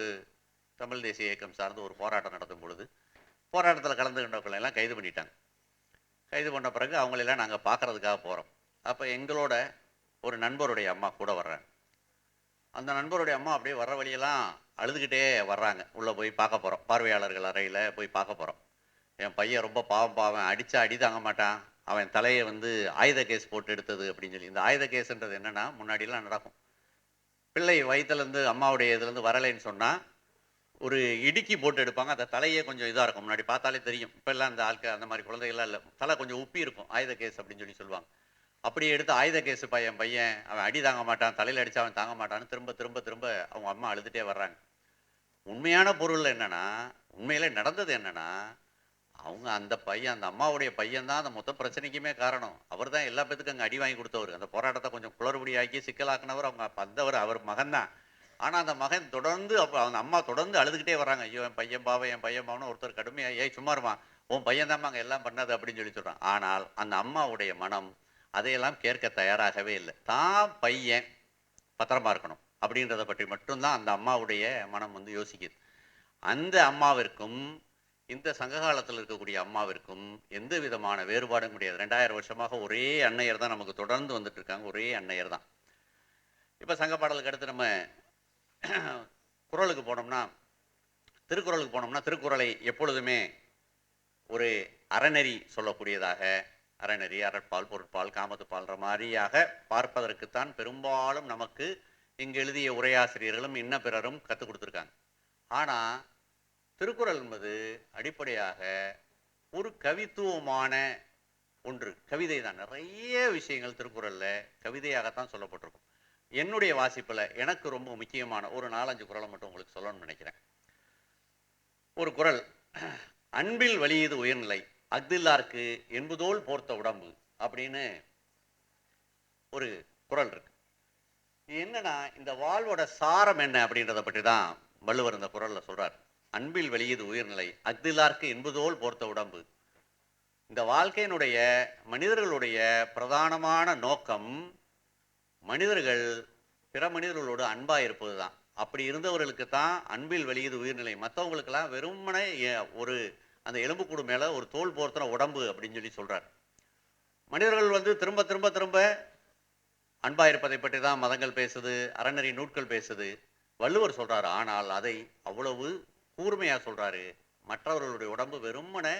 தமிழ் தேசிய இயக்கம் சார்ந்து ஒரு போராட்டம் நடத்தும் பொழுது போராட்டத்தில் கலந்துகின்றவங்களை எல்லாம் கைது பண்ணிட்டாங்க. கைது பண்ண பிறகு அவங்களெல்லாம் நாங்கள் பார்க்கறதுக்காக போகிறோம். அப்போ எங்களோட ஒரு நண்பருடைய அம்மா கூட வர்றாங்க. அந்த நண்பருடைய அம்மா அப்படியே வர்ற வழியெல்லாம் அழுதுகிட்டே வர்றாங்க. உள்ளே போய் பார்க்க போகிறோம், பார்வையாளர்கள் அறையில் போய் பார்க்க போகிறோம். என் பையன் ரொம்ப பாவம், அடித்தா அடி தாங்க மாட்டான், அவன் தலையை வந்து ஆயுத கேஸ் போட்டு எடுத்தது அப்படின்னு சொல்லி. இந்த ஆயுத கேஸுன்றது என்னென்னா, முன்னாடிலாம் நடக்கும், பிள்ளை வயிற்றுலேருந்து அம்மாவுடைய இதுலேருந்து வரலைன்னு சொன்னால் ஒரு இடுக்கி போட்டு எடுப்பாங்க. அந்த தலையே கொஞ்சம் இதாக இருக்கும், முன்னாடி பார்த்தாலே தெரியும். இப்போல்லாம் அந்த ஆட்கள் அந்த மாதிரி குழந்தைகள்லாம் இல்லை, தலை கொஞ்சம் உப்பி இருக்கும், ஆயுத கேஸ் அப்படின்னு சொல்லுவாங்க. அப்படி எடுத்து ஆயுத கேஸு பையன் அவன் அடி தாங்க மாட்டான், தலையில் அடித்து அவன் தாங்க மாட்டான்னு திரும்ப திரும்ப திரும்ப அவங்க அம்மா அழுதுகிட்டே வர்றாங்க. உண்மையான பொருள் என்னென்னா, உண்மையிலே நடந்தது என்னென்னா, அவங்க அந்த அம்மாவுடைய பையன் தான் அந்த மொத்த பிரச்சனைக்குமே காரணம். அவர் தான் எல்லா பேத்துக்கும் அங்கே அடி வாங்கி கொடுத்தவர், அந்த போராட்டத்தை கொஞ்சம் குளறுபடியாக்கி சிக்கலாக்குனவர் அவங்க வந்தவர், அவர் மகன்தான். ஆனால் அந்த மகன் தொடர்ந்து அந்த அம்மா தொடர்ந்து அழுதுகிட்டே வர்றாங்க. ஐயோ என் பையன் பாவன்னு ஒருத்தர் கடுமையாக, ஏய் சும்மாருமா, உன் பையன் தான் அங்கே எல்லாம் பண்ணது அப்படின்னு சொல்கிறான். ஆனால் அந்த அம்மாவுடைய மனம் அதையெல்லாம் கேட்க தயாராகவே இல்லை. தான் பையன் பத்திரமா இருக்கணும் அப்படின்றத பற்றி மட்டும்தான் அந்த அம்மாவுடைய மனம் வந்து யோசிக்குது. அந்த அம்மாவிற்கும் இந்த சங்க காலத்தில் இருக்கக்கூடிய அம்மாவிற்கும் எந்த விதமான வேறுபாடும் கிடையாது. 2000 வருஷமாக ஒரே அன்னையர் தான் நமக்கு தொடர்ந்து வந்துட்டு இருக்காங்க, ஒரே அன்னையர் தான். இப்போ சங்க பாடலுக்கு அடுத்து நம்ம குறளுக்கு போனோம்னா, திருக்குறளுக்கு போனோம்னா, திருக்குறளை எப்பொழுதுமே ஒரு அறநெறி சொல்லக்கூடியதாக, அறநெறி, அறற்பால், பொருட்பால், காமத்துப்பால்ன்ற மாதிரியாக பார்ப்பதற்குத்தான் பெரும்பாலும் நமக்கு இங்கு எழுதிய உரையாசிரியர்களும் இன்ன பிறரும் கற்றுக் கொடுத்துருக்காங்க. ஆனால் திருக்குறள் என்பது அடிப்படையாக ஒரு கவித்துவமான ஒன்று, கவிதை தான். நிறைய விஷயங்கள் திருக்குறளில் கவிதையாகத்தான் சொல்லப்பட்டிருக்கும். என்னுடைய வாசிப்பில் எனக்கு ரொம்ப முக்கியமான ஒரு 4-5 குறளை மட்டும் உங்களுக்கு சொல்லணும்னு நினைக்கிறேன். ஒரு குறள், அன்பில் வலியுது உயர்நிலை, அஃதில்லார்க்கு என்பதோல் போர்த்த உடம்பு அப்படின்னு ஒரு குறள் இருக்கு. என்னன்னா, இந்த வாழ்வோட சாரம் என்ன அப்படின்றத பற்றி தான் வள்ளுவர் இந்த குறள்ல சொல்றார். அன்பில் வெளியது உயர்நிலை, அஃதில்லார்க்கு என்பதோல் போர்த்த உடம்பு. இந்த வாழ்க்கையினுடைய மனிதர்களுடைய பிரதானமான நோக்கம் மனிதர்கள் பிற மனிதர்களோடு அன்பா இருப்பது தான். அப்படி இருந்தவர்களுக்கு தான் அன்பில் வெளியது உயிர்நிலை. மற்றவங்களுக்கெல்லாம் வெறுமனே ஒரு அந்த எலும்புக்கூடு மேலே ஒரு தோல் போர்த்தின உடம்பு அப்படின்னு சொல்றார். மனிதர்கள் வந்து திரும்ப திரும்ப திரும்ப அன்பா இருப்பதை பற்றி தான் மதங்கள் பேசுது, அறநெறி நூட்கள் பேசுது. வள்ளுவர் சொல்றாரு, ஆனால் அதை அவ்வளவு கூர்மையா சொல்றாரு. மற்றவர்களுடைய உடம்பு வெறுமனே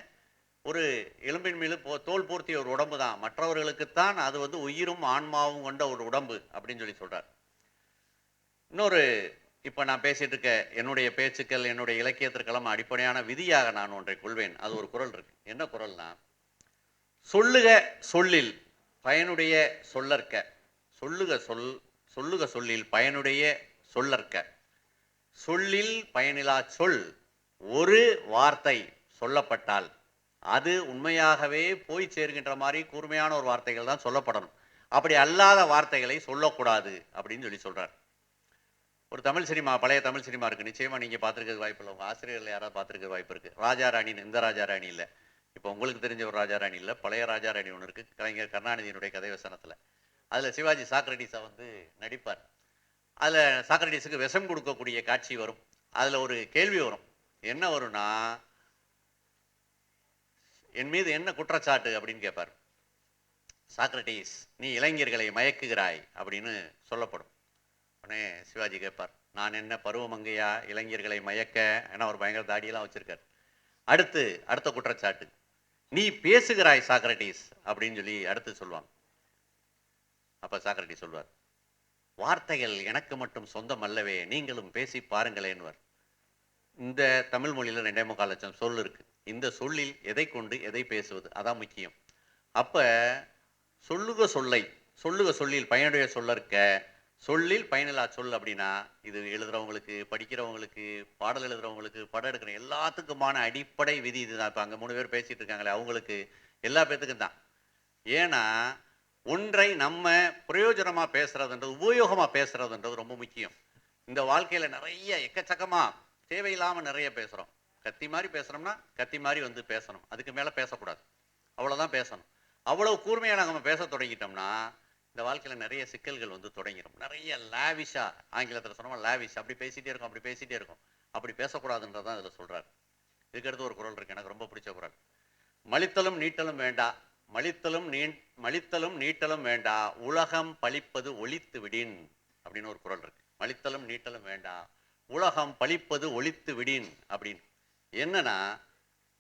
ஒரு எலும்பின் மீது தோல் போர்த்திய ஒரு உடம்பு தான், மற்றவர்களுக்குத்தான் அது வந்து உயிரும் ஆன்மாவும் கொண்ட ஒரு உடம்பு அப்படின்னு சொல்றார். இன்னொரு இப்போ நான் பேசிட்டு இருக்க என்னுடைய பேச்சுக்கள், என்னுடைய இலக்கியத்திற்கெல்லாம் அடிப்படையான விதியாக நான் ஒன்றை கொள்வேன். அது ஒரு குறள் இருக்கு. என்ன குறள்னா, சொல்லுக சொல்லில் பயனுடைய சொல்லற்க, சொல்லுக சொல்லுக சொல்லில் பயனுடைய சொல்லற்க, சொல்லில் பயனிலா சொல் ஒரு வார்த்தை சொல்லப்பட்டால் அது உண்மையாகவே போய் சேர்கின்ற மாதிரி கூர்மையான ஒரு வார்த்தைகள் தான் சொல்லப்படணும். அப்படி அல்லாத வார்த்தைகளை சொல்லக்கூடாது அப்படின்னு சொல்லி சொல்றார். ஒரு தமிழ் சினிமா, பழைய தமிழ் சினிமா இருக்கு, நிச்சயமா நீங்க பார்த்துருக்க வாய்ப்பு இல்லை, உங்க ஆசிரியர்கள் யாராவது பார்த்துருக்க வாய்ப்பு இருக்கு. ராஜா ராணின்னு, இந்த ராஜா ராணி இல்லை, இப்போ உங்களுக்கு தெரிஞ்ச ஒரு ராஜா ராணி இல்லை, பழைய ராஜா ராணி ஒன்று இருக்கு, கலைஞர் கருணாநிதியினுடைய கதை வசனத்துல. அதுல சிவாஜி சாக்ரட்டிஸை வந்து நடிப்பார். அதுல சாக்ரட்டிஸுக்கு விஷம் கொடுக்கக்கூடிய காட்சி வரும். அதுல ஒரு கேள்வி வரும். என்ன வரும்னா, என் மீது என்ன குற்றச்சாட்டு அப்படின்னு கேட்பார். சாக்ரட்டிஸ், நீ இளைஞர்களை மயக்குகிறாய் அப்படின்னு சொல்லப்படும். உடனே சிவாஜி கேட்பார், நான் என்ன பருவமங்கையா இளைஞர்களை மயக்க? ஏன்னா ஒரு பயங்கர தாடியெல்லாம் வச்சிருக்கார். அடுத்த குற்றச்சாட்டு, நீ பேசுகிறாய் சாக்ரட்டிஸ் அப்படின்னு சொல்லி அடுத்து சொல்லுவாங்க. அப்ப சாக்ரட்டிஸ் சொல்வார், வார்த்தைகள் எனக்கு மட்டும் சொந்தம் அல்லவே, நீங்களும் பேசி பாருங்களேன்வர். இந்த தமிழ் மொழியில 2.25 லட்சம் சொல் இருக்கு. இந்த சொல்லில் எதை கொண்டு எதை பேசுவது, அதான் முக்கியம். அப்ப சொல்லுக சொல்லில் பயனுடைய சொல்லற்க, சொல்லில் பயனில்லா சொல் அப்படின்னா, இது எழுதுறவங்களுக்கு, படிக்கிறவங்களுக்கு, பாடல் எழுதுறவங்களுக்கு, படம் எடுக்கிற எல்லாத்துக்குமான அடிப்படை விதி இதுதான். இப்போ அங்கே 3 பேர் பேசிட்டு இருக்காங்களே, அவங்களுக்கு எல்லா பேத்துக்கும் தான். ஏன்னா ஒன்றை நம்ம பிரயோஜனமா பேசுறதுன்றது, உபயோகமா பேசுறதுன்றது ரொம்ப முக்கியம். இந்த வாழ்க்கையில நிறைய எக்கச்சக்கமா தேவையில்லாம நிறைய பேசுறோம். கத்தி மாதிரி பேசுறோம்னா கத்தி மாதிரி வந்து பேசணும், அதுக்கு மேல பேசக்கூடாது, அவ்வளவுதான் பேசணும். அவ்வளவு கூர்மையா நம்ம பேச தொடங்கிட்டோம்னா இந்த வாழ்க்கையில நிறைய சிக்கல்கள் வந்து தொடங்கிடும். நிறைய லாவிஷா, ஆங்கிலத்தில் சொன்னோமா லாவிஷ், அப்படி பேசிட்டே இருக்கும். அப்படி பேசக்கூடாதுன்றதான் இதுல சொல்றாரு. இதுக்கடுத்து ஒரு குறள் இருக்கு, எனக்கு ரொம்ப பிடிச்ச குறள். மலித்தலும் நீட்டலும் வேண்டா, மலித்தலும் நீட்டலும் வேண்டா, உலகம் பழிப்பது ஒழித்து விடின் அப்படின்னு ஒரு குறள் இருக்கு. மலித்தலும் நீட்டலும் வேண்டா, உலகம் பழிப்பது ஒழித்து விடின் அப்படின்னு. என்னன்னா,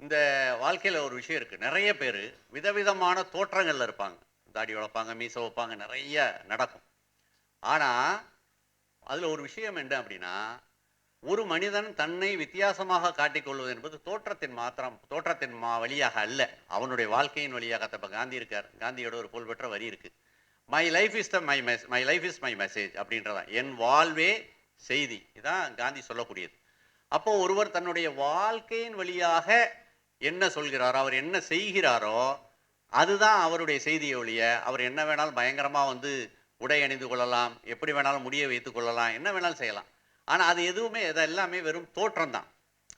இந்த வாழ்க்கையில ஒரு விஷயம் இருக்கு. நிறைய பேர் விதவிதமான தோற்றங்கள்ல இருப்பாங்க. தாடி வளர்ப்பாங்க, மீசை வைப்பாங்க, நிறைய நடக்கும். ஆனா அதுல ஒரு விஷயம் என்ன அப்படின்னா, ஒரு மனிதன் தன்னை வித்தியாசமாக காட்டிக்கொள்வது என்பது தோற்றத்தின் வழியாக அல்ல, அவனுடைய வாழ்க்கையின் வழியாக. இப்ப காந்தி இருக்கார், காந்தியோட ஒரு புகழ்பெற்ற வரி இருக்கு, my life is my message அப்படின்றதான், என் வாழ்வே செய்தி. இதான் காந்தி சொல்லக்கூடியது. அப்போ ஒருவர் தன்னுடைய வாழ்க்கையின் வழியாக என்ன சொல்கிறாரோ, அவர் என்ன செய்கிறாரோ, அதுதான் அவருடைய செய்தியை ஒழிய, அவர் என்ன வேணாலும் பயங்கரமா வந்து உடை அணிந்து கொள்ளலாம், எப்படி வேணாலும் முடிய வைத்துக் கொள்ளலாம், என்ன வேணாலும் செய்யலாம். ஆனா அது எதுவுமே, இதெல்லாமே வெறும் தோற்றம் தான்.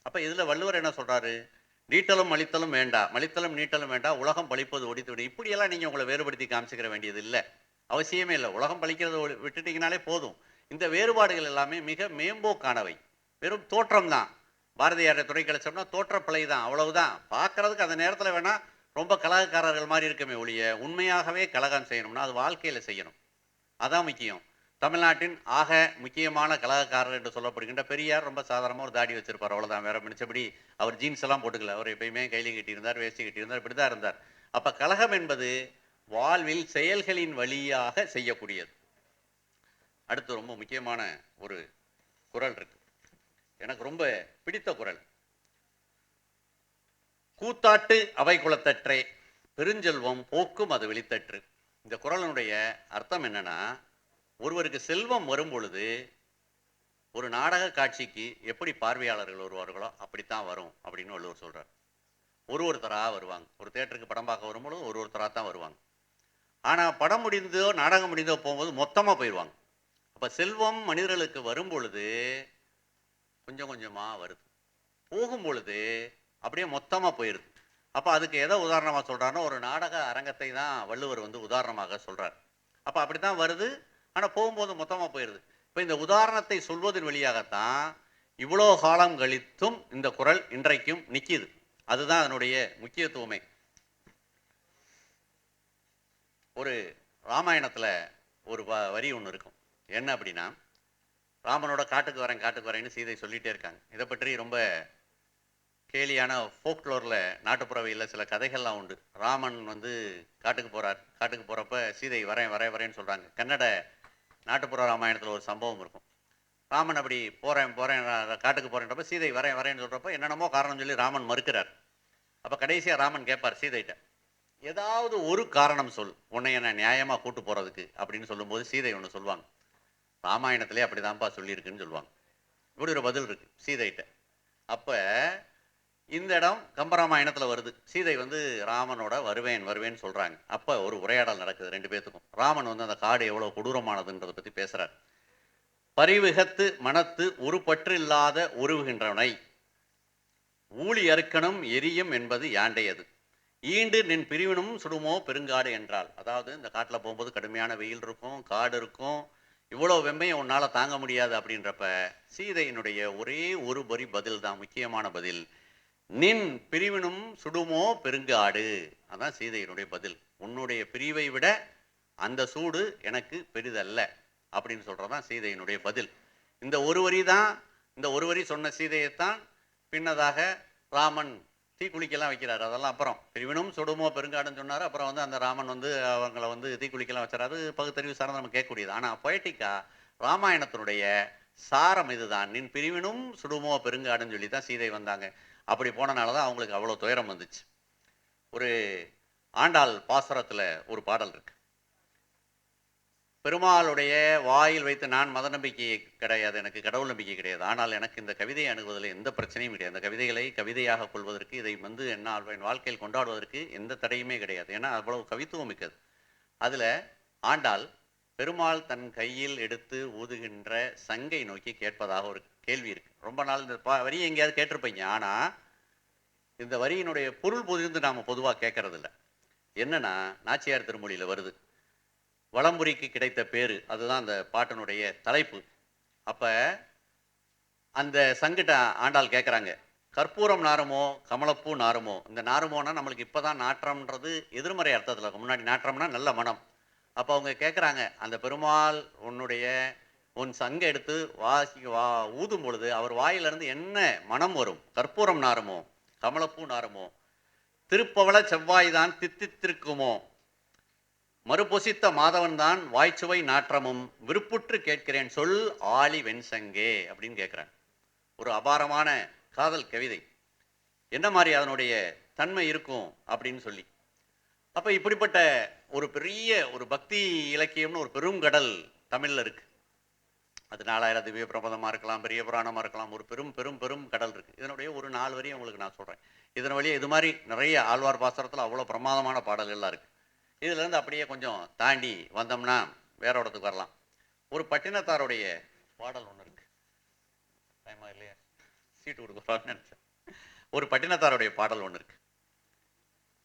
அப்ப இதுல வள்ளுவர் என்ன சொல்றாரு, நீட்டலும் மலித்தலும் வேண்டா, மலித்தலும் நீட்டலும் வேண்டா, உலகம் பழிப்பது ஒழித்து விடு. இப்படியெல்லாம் நீங்க உங்களை வேறுபடுத்தி காமிச்சுக்கிற வேண்டியது இல்லை, அவசியமே இல்லை. உலகம் பழிக்கிறத விட்டுட்டீங்கனாலே போதும். இந்த வேறுபாடுகள் எல்லாமே மிக மேம்போக்கானவை, வெறும் தோற்றம் தான். பாரதியாரை துறை கழிச்சோம்னா தோற்றப்பிழை தான், அவ்வளவுதான். பார்க்கறதுக்கு அந்த நேரத்தில் வேணா ரொம்ப கலகக்காரர்கள் மாதிரி இருக்குமே ஒழிய, உண்மையாகவே கலகம் செய்யணும்னா அது வாழ்க்கையில செய்யணும், அதான் முக்கியம். தமிழ்நாட்டின் ஆக முக்கியமான கலகக்காரர் என்று சொல்லப்படுகின்ற பெரியார் ரொம்ப சாதாரணமாக ஒரு தாடி வச்சிருப்பார், அவ்வளோதான். வேற மிச்சபடி அவர் ஜீன்ஸ் எல்லாம் போட்டுக்கல, அவர் எப்பயுமே கைலி கட்டியிருந்தார், வேஷ்டி கட்டியிருந்தார், இப்படி தான் இருந்தார். அப்ப கலகம் என்பது வாழ்வில் செயல்களின் வழியாக செய்யக்கூடியது. அடுத்து ரொம்ப முக்கியமான ஒரு குறள் இருக்கு, எனக்கு ரொம்ப பிடித்த குறள். கூத்தாட்டு அவை குலத்தற்றே, பெருஞ்செல்வம் போக்கும் அது வெளித்தற்று. இந்த குறளினுடைய அர்த்தம் என்னன்னா, ஒருவருக்கு செல்வம் வரும் பொழுது ஒரு நாடக காட்சிக்கு எப்படி பார்வையாளர்கள் வருவார்களோ அப்படித்தான் வரும் அப்படின்னு வள்ளுவர் சொல்றார். ஒருத்தரா வருவாங்க, ஒரு தேட்டருக்கு படம் பார்க்க வரும்பொழுது ஒருத்தரா தான் வருவாங்க. ஆனா படம் முடிந்தோ நாடகம் முடிந்தோ போகும்போது மொத்தமா போயிடுவாங்க. அப்ப செல்வம் மனிதர்களுக்கு வரும் பொழுது கொஞ்சம் கொஞ்சமா வருது, போகும் பொழுது அப்படியே மொத்தமா போயிருது. அப்ப அதுக்கு எதை உதாரணமா சொல்றாருன்னா, ஒரு நாடக அரங்கத்தை தான் வள்ளுவர் வந்து உதாரணமாக சொல்றார். அப்ப அப்படித்தான் வருது, ஆனா போகும்போது மொத்தமா போயிருது. இப்ப இந்த உதாரணத்தை சொல்வதன் வழியாகத்தான் இவ்வளோ காலம் கழித்தும் இந்த குறள் இன்றைக்கும் நிக்குது. அதுதான் அதனுடைய முக்கியத்துவமே. ஒரு ராமாயணத்துல ஒரு வரி ஒன்று இருக்கும், என்ன அப்படின்னா, ராமனோட காட்டுக்கு வரேன்னு சீதை சொல்லிட்டே இருக்காங்க. இதை பற்றி ரொம்ப கேலியான ஃபோக்லோர்ல, நாட்டுப்புறவையில் சில கதைகள்லாம் உண்டு. ராமன் வந்து காட்டுக்கு போறார், காட்டுக்கு போறப்ப சீதை வரேன்னு சொல்றாங்க. கன்னட நாட்டுப்புற ராமாயணத்துல ஒரு சம்பவம் இருக்கும். ராமன் அப்படி போகிறேன் போகிறேன் காட்டுக்கு போகிறேன்றப்ப சீதை வரேன் வரேன்னு சொல்கிறப்ப என்னென்னமோ காரணம் சொல்லி ராமன் மறுக்கிறார். அப்போ கடைசியாக ராமன் கேட்பார் சீதைகிட்ட, ஏதாவது ஒரு காரணம் சொல் உன்னை என்ன நியாயமாக கூட்டு போகிறதுக்கு அப்படின்னு சொல்லும்போது சீதை ஒன்று சொல்லுவாங்க, ராமாயணத்திலே அப்படி தான்ப்பா சொல்லியிருக்குன்னு சொல்லுவாங்க. இப்படி ஒரு பதில் இருக்குது சீதைகிட்ட. அப்போ இந்த இடம் கம்பராமாயணத்தில் வருது. சீதை வந்து ராமனோட வருவேன் வருவேன்னு சொல்கிறாங்க. அப்போ ஒரு உரையாடல் நடக்குது ரெண்டு பேர்த்துக்கும். ராமன் வந்து அந்த காடு எவ்வளோ கொடூரமானதுன்றதை பற்றி பேசுகிறார். பரிவிகத்து மனத்து ஒரு பற்று இல்லாத உருவுகின்றவனை ஊழி அறுக்கணும் எரியும் என்பது யாண்டையது ஈண்டு நின் பிரிவினும் சுடுமோ பெருங்காடு என்றால். அதாவது இந்த காட்டில் போகும்போது கடுமையான வெயில் இருக்கும், காடு இருக்கும், இவ்வளோ வெம்மையை உன்னால் தாங்க முடியாது. அப்படின்றப்ப சீதையினுடைய ஒரே ஒரு வரி பதில் தான் முக்கியமான பதில், நின் பிரிவினும் சுடுமோ பெருங்காடு. அதான் சீதையினுடைய பதில். உன்னுடைய பிரிவை விட அந்த சூடு எனக்கு பெரிதல்ல அப்படின்னு சொல்கிறதான் சீதையினுடைய பதில். இந்த ஒரு வரி தான், இந்த ஒரு வரி சொன்ன சீதையைத்தான் பின்னதாக ராமன் தீக்குளிக்கெல்லாம் வைக்கிறார். அதெல்லாம் அப்புறம் பிரிவினும் சுடுமோ பெருங்காடுன்னு சொன்னார். அப்புறம் வந்து அந்த ராமன் வந்து அவங்கள வந்து தீக்குளிக்கெல்லாம் வச்சார். அது பகுத்தறிவு சார்ந்து நம்ம கேட்கக்கூடியது. ஆனால் பொயட்டிக்கா ராமாயணத்தினுடைய சாரம் இதுதான், நின் பிரிவினும் சுடுமோ பெருங்காடுன்னு சொல்லி தான் சீதை வந்தாங்க. அப்படி போனனால தான் அவங்களுக்கு அவ்வளோ துயரம் வந்துச்சு. ஒரு ஆண்டாள் பாசுரத்தில் ஒரு பாடல் இருக்கு, பெருமாளுடைய வாயில் வைத்து நான் மத நம்பிக்கை கிடையாது, எனக்கு கடவுள் நம்பிக்கை கிடையாது, ஆனால் எனக்கு இந்த கவிதையை அணுகுவதில் எந்த பிரச்சனையும் கிடையாது, அந்த கவிதைகளை கவிதையாக கொள்வதற்கு இதை வந்து என்ன என் வாழ்க்கையில் கொண்டாடுவதற்கு எந்த தடையுமே கிடையாது, ஏன்னா அவ்வளவு கவித்துவம் மிக்கது. அதில் ஆண்டாள் பெருமாள் தன் கையில் எடுத்து ஊதுகின்ற சங்கை நோக்கி கேட்பதாக ஒரு கேள்வி இருக்கு. ரொம்ப நாள் இந்த வரியை எங்கேயாவது கேட்டிருப்பீங்க, ஆனால் இந்த வரியினுடைய பொருள் புரிந்து நாம் பொதுவாக கேட்கறது இல்லை. என்னன்னா நாச்சியார் திருமொழியில் வருது, வளம்புரிக்கு கிடைத்த பேரு, அதுதான் அந்த பாட்டினுடைய தலைப்பு. அப்ப அந்த சங்கிட்ட ஆண்டாள் கேட்குறாங்க, கற்பூரம் நாருமோ கமலப்பூ நாருமோ. இந்த நாருமோனா நம்மளுக்கு இப்போதான் நாற்றம்ன்றது எதிர்மறை அர்த்தத்தில், முன்னாடி நாற்றம்னா நல்ல மனம். அப்போ அவங்க கேட்குறாங்க, அந்த பெருமாள் உன் சங்கை எடுத்து ஊதும் பொழுது அவர் வாயிலிருந்து என்ன மனம் வரும்? கற்பூரம் நாருமோ கமலப்பூ நாருமோ, திருப்பவள செவ்வாய் தான் தித்தித்திருக்குமோ, மறுபொசித்த மாதவன் தான் வாய்ச்சுவை நாற்றமும் விருப்புற்று கேட்கிறேன் சொல் ஆழி வெண்சங்கே அப்படின்னு கேட்குறேன். ஒரு அபாரமான காதல் கவிதை, என்ன மாதிரி அதனுடைய தன்மை இருக்கும் அப்படின்னு சொல்லி. அப்போ இப்படிப்பட்ட ஒரு பெரிய ஒரு பக்தி இலக்கியம்னு ஒரு பெருங்கடல் தமிழில் இருக்கு. அது 4000 திவ்ய பிரபந்தமாக இருக்கலாம், பெரிய புராணமாக இருக்கலாம், ஒரு பெரும் பெரும் பெரும் கடல் இருக்குது. இதனுடைய ஒரு 4 வரி உங்களுக்கு நான் சொல்கிறேன். இதன் வழியே இது மாதிரி நிறைய ஆழ்வார் பாசுரத்தில் அவ்வளோ பிரமாதமான பாடல்கள்லாம் இருக்குது. இதுலேருந்து அப்படியே கொஞ்சம் தாண்டி வந்தோம்னா வேற இடத்துக்கு வரலாம். ஒரு பட்டினத்தாருடைய பாடல் ஒன்று இருக்கு, டைமா இல்லையா, சீட்டு கொடுக்க நினைச்சேன். ஒரு பட்டினத்தாருடைய பாடல் ஒன்று இருக்கு,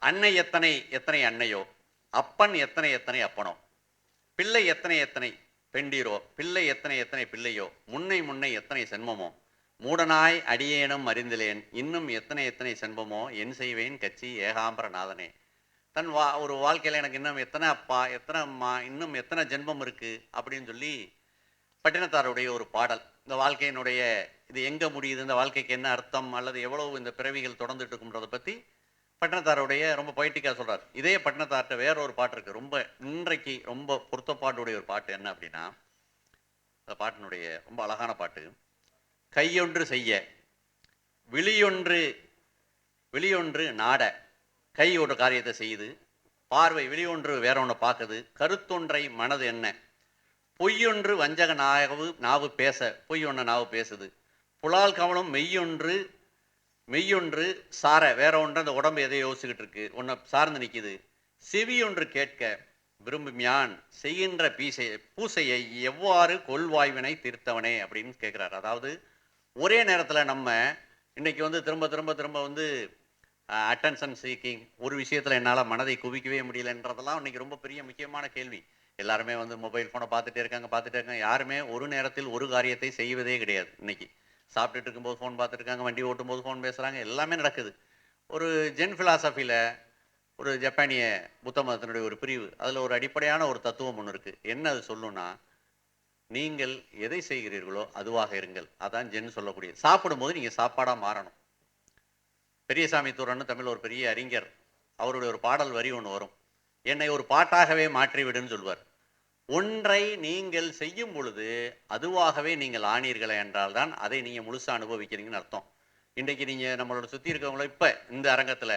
அன்னை எத்தனை எத்தனை அன்னையோ, அப்பன் எத்தனை எத்தனை அப்பனோ, பிள்ளை எத்தனை எத்தனை பெண்டீரோ, பிள்ளை எத்தனை எத்தனை பிள்ளையோ, முன்னை முன்னை எத்தனை சென்மமோ, மூடனாய் அடியேனும் அறிந்திலேன் இன்னும் எத்தனை எத்தனை சென்பமோ, என் செய்வேன் கட்சி ஏகாம்பர நாதனே. தன் ஒரு வாழ்க்கையில் எனக்கு இன்னும் எத்தனை அப்பா எத்தனை அம்மா இன்னும் எத்தனை ஜென்மம் இருக்குது அப்படின்னு சொல்லி பட்டினத்தாருடைய ஒரு பாடல். இந்த வாழ்க்கையினுடைய இது எங்கே முடியுது, இந்த வாழ்க்கைக்கு என்ன அர்த்தம், அல்லது எவ்வளவு இந்த பிறவிகள் தொடர்ந்துட்டு இருக்குன்றதை பற்றி பட்டினத்தாருடைய ரொம்ப பொய்ட்டிக்காக சொல்கிறார். இதே பட்டினத்தார்கிட்ட வேற ஒரு பாட்டு இருக்குது, ரொம்ப இன்றைக்கு ரொம்ப பொருத்தப்பாட்டுடைய ஒரு பாட்டு. என்ன அப்படின்னா, அந்த பாட்டினுடைய ரொம்ப அழகான பாட்டு, கையொன்று செய்ய விழியொன்று விழியொன்று நாட, கை ஒரு காரியத்தை செய்யுது, பார்வை வெளியொன்று வேற ஒன்று பார்க்குது, கருத்தொன்றை மனது என்ன, பொய்யொன்று வஞ்சக நாவு பேச, பொய் ஒன்று நாவு பேசுது, புலால் கவனம் மெய்யொன்று மெய்யொன்று சார, வேற ஒன்று அந்த உடம்பு எதை யோசிச்சுக்கிட்டு இருக்கு, ஒன்றை சார்ந்து நிற்கிது, செவியொன்று கேட்க விரும்பும் யான் செய்கின்ற பூசையை எவ்வாறு கொள்வாய்வினை தீர்த்தவனே அப்படின்னு கேட்குறாரு. அதாவது ஒரே நேரத்தில் நம்ம இன்னைக்கு வந்து திரும்ப திரும்ப திரும்ப வந்து அட்டென்ஷன் சீக்கிங், ஒரு விஷயத்தில் என்னால் மனதை குவிக்கவே முடியலன்றதெல்லாம் இன்னைக்கு ரொம்ப பெரிய முக்கியமான கேள்வி. எல்லாருமே வந்து மொபைல் ஃபோனை பார்த்துட்டே இருக்காங்க. யாருமே ஒரு நேரத்தில் ஒரு காரியத்தை செய்வதே கிடையாது. இன்னைக்கு சாப்பிட்டுட்டு இருக்கும்போது ஃபோன் பார்த்துட்டு இருக்காங்க, வண்டி ஓட்டும் போது ஃபோன் பேசுகிறாங்க, எல்லாமே நடக்குது. ஒரு ஜென் ஃபிலாசபியில் ஒரு ஜப்பானிய புத்த மதத்தினுடைய ஒரு பிரிவு, அதில் ஒரு அடிப்படையான ஒரு தத்துவம் ஒன்று இருக்குது. என்ன அது சொல்லுன்னா, நீங்கள் எதை செய்கிறீர்களோ அதுவாக இருங்கள். அதான் ஜென் சொல்லக்கூடிய. சாப்பிடும்போது நீங்கள் சாப்பாடாக மாறணும். பெரியசாமி தூரன்னு தமிழ் ஒரு பெரிய அறிஞர், அவருடைய ஒரு பாடல் வரி ஒன்று வரும், என்னை ஒரு பாட்டாகவே மாற்றிவிடுன்னு சொல்லுவார். ஒன்றை நீங்கள் செய்யும் பொழுது அதுவாகவே நீங்கள் ஆனீர்களே என்றால் தான் அதை நீங்க முழுசா அனுபவிக்கிறீங்கன்னு அர்த்தம். இன்றைக்கு நீங்க நம்மளோட சுத்தி இருக்கவங்கள இப்ப இந்த அரங்கத்துல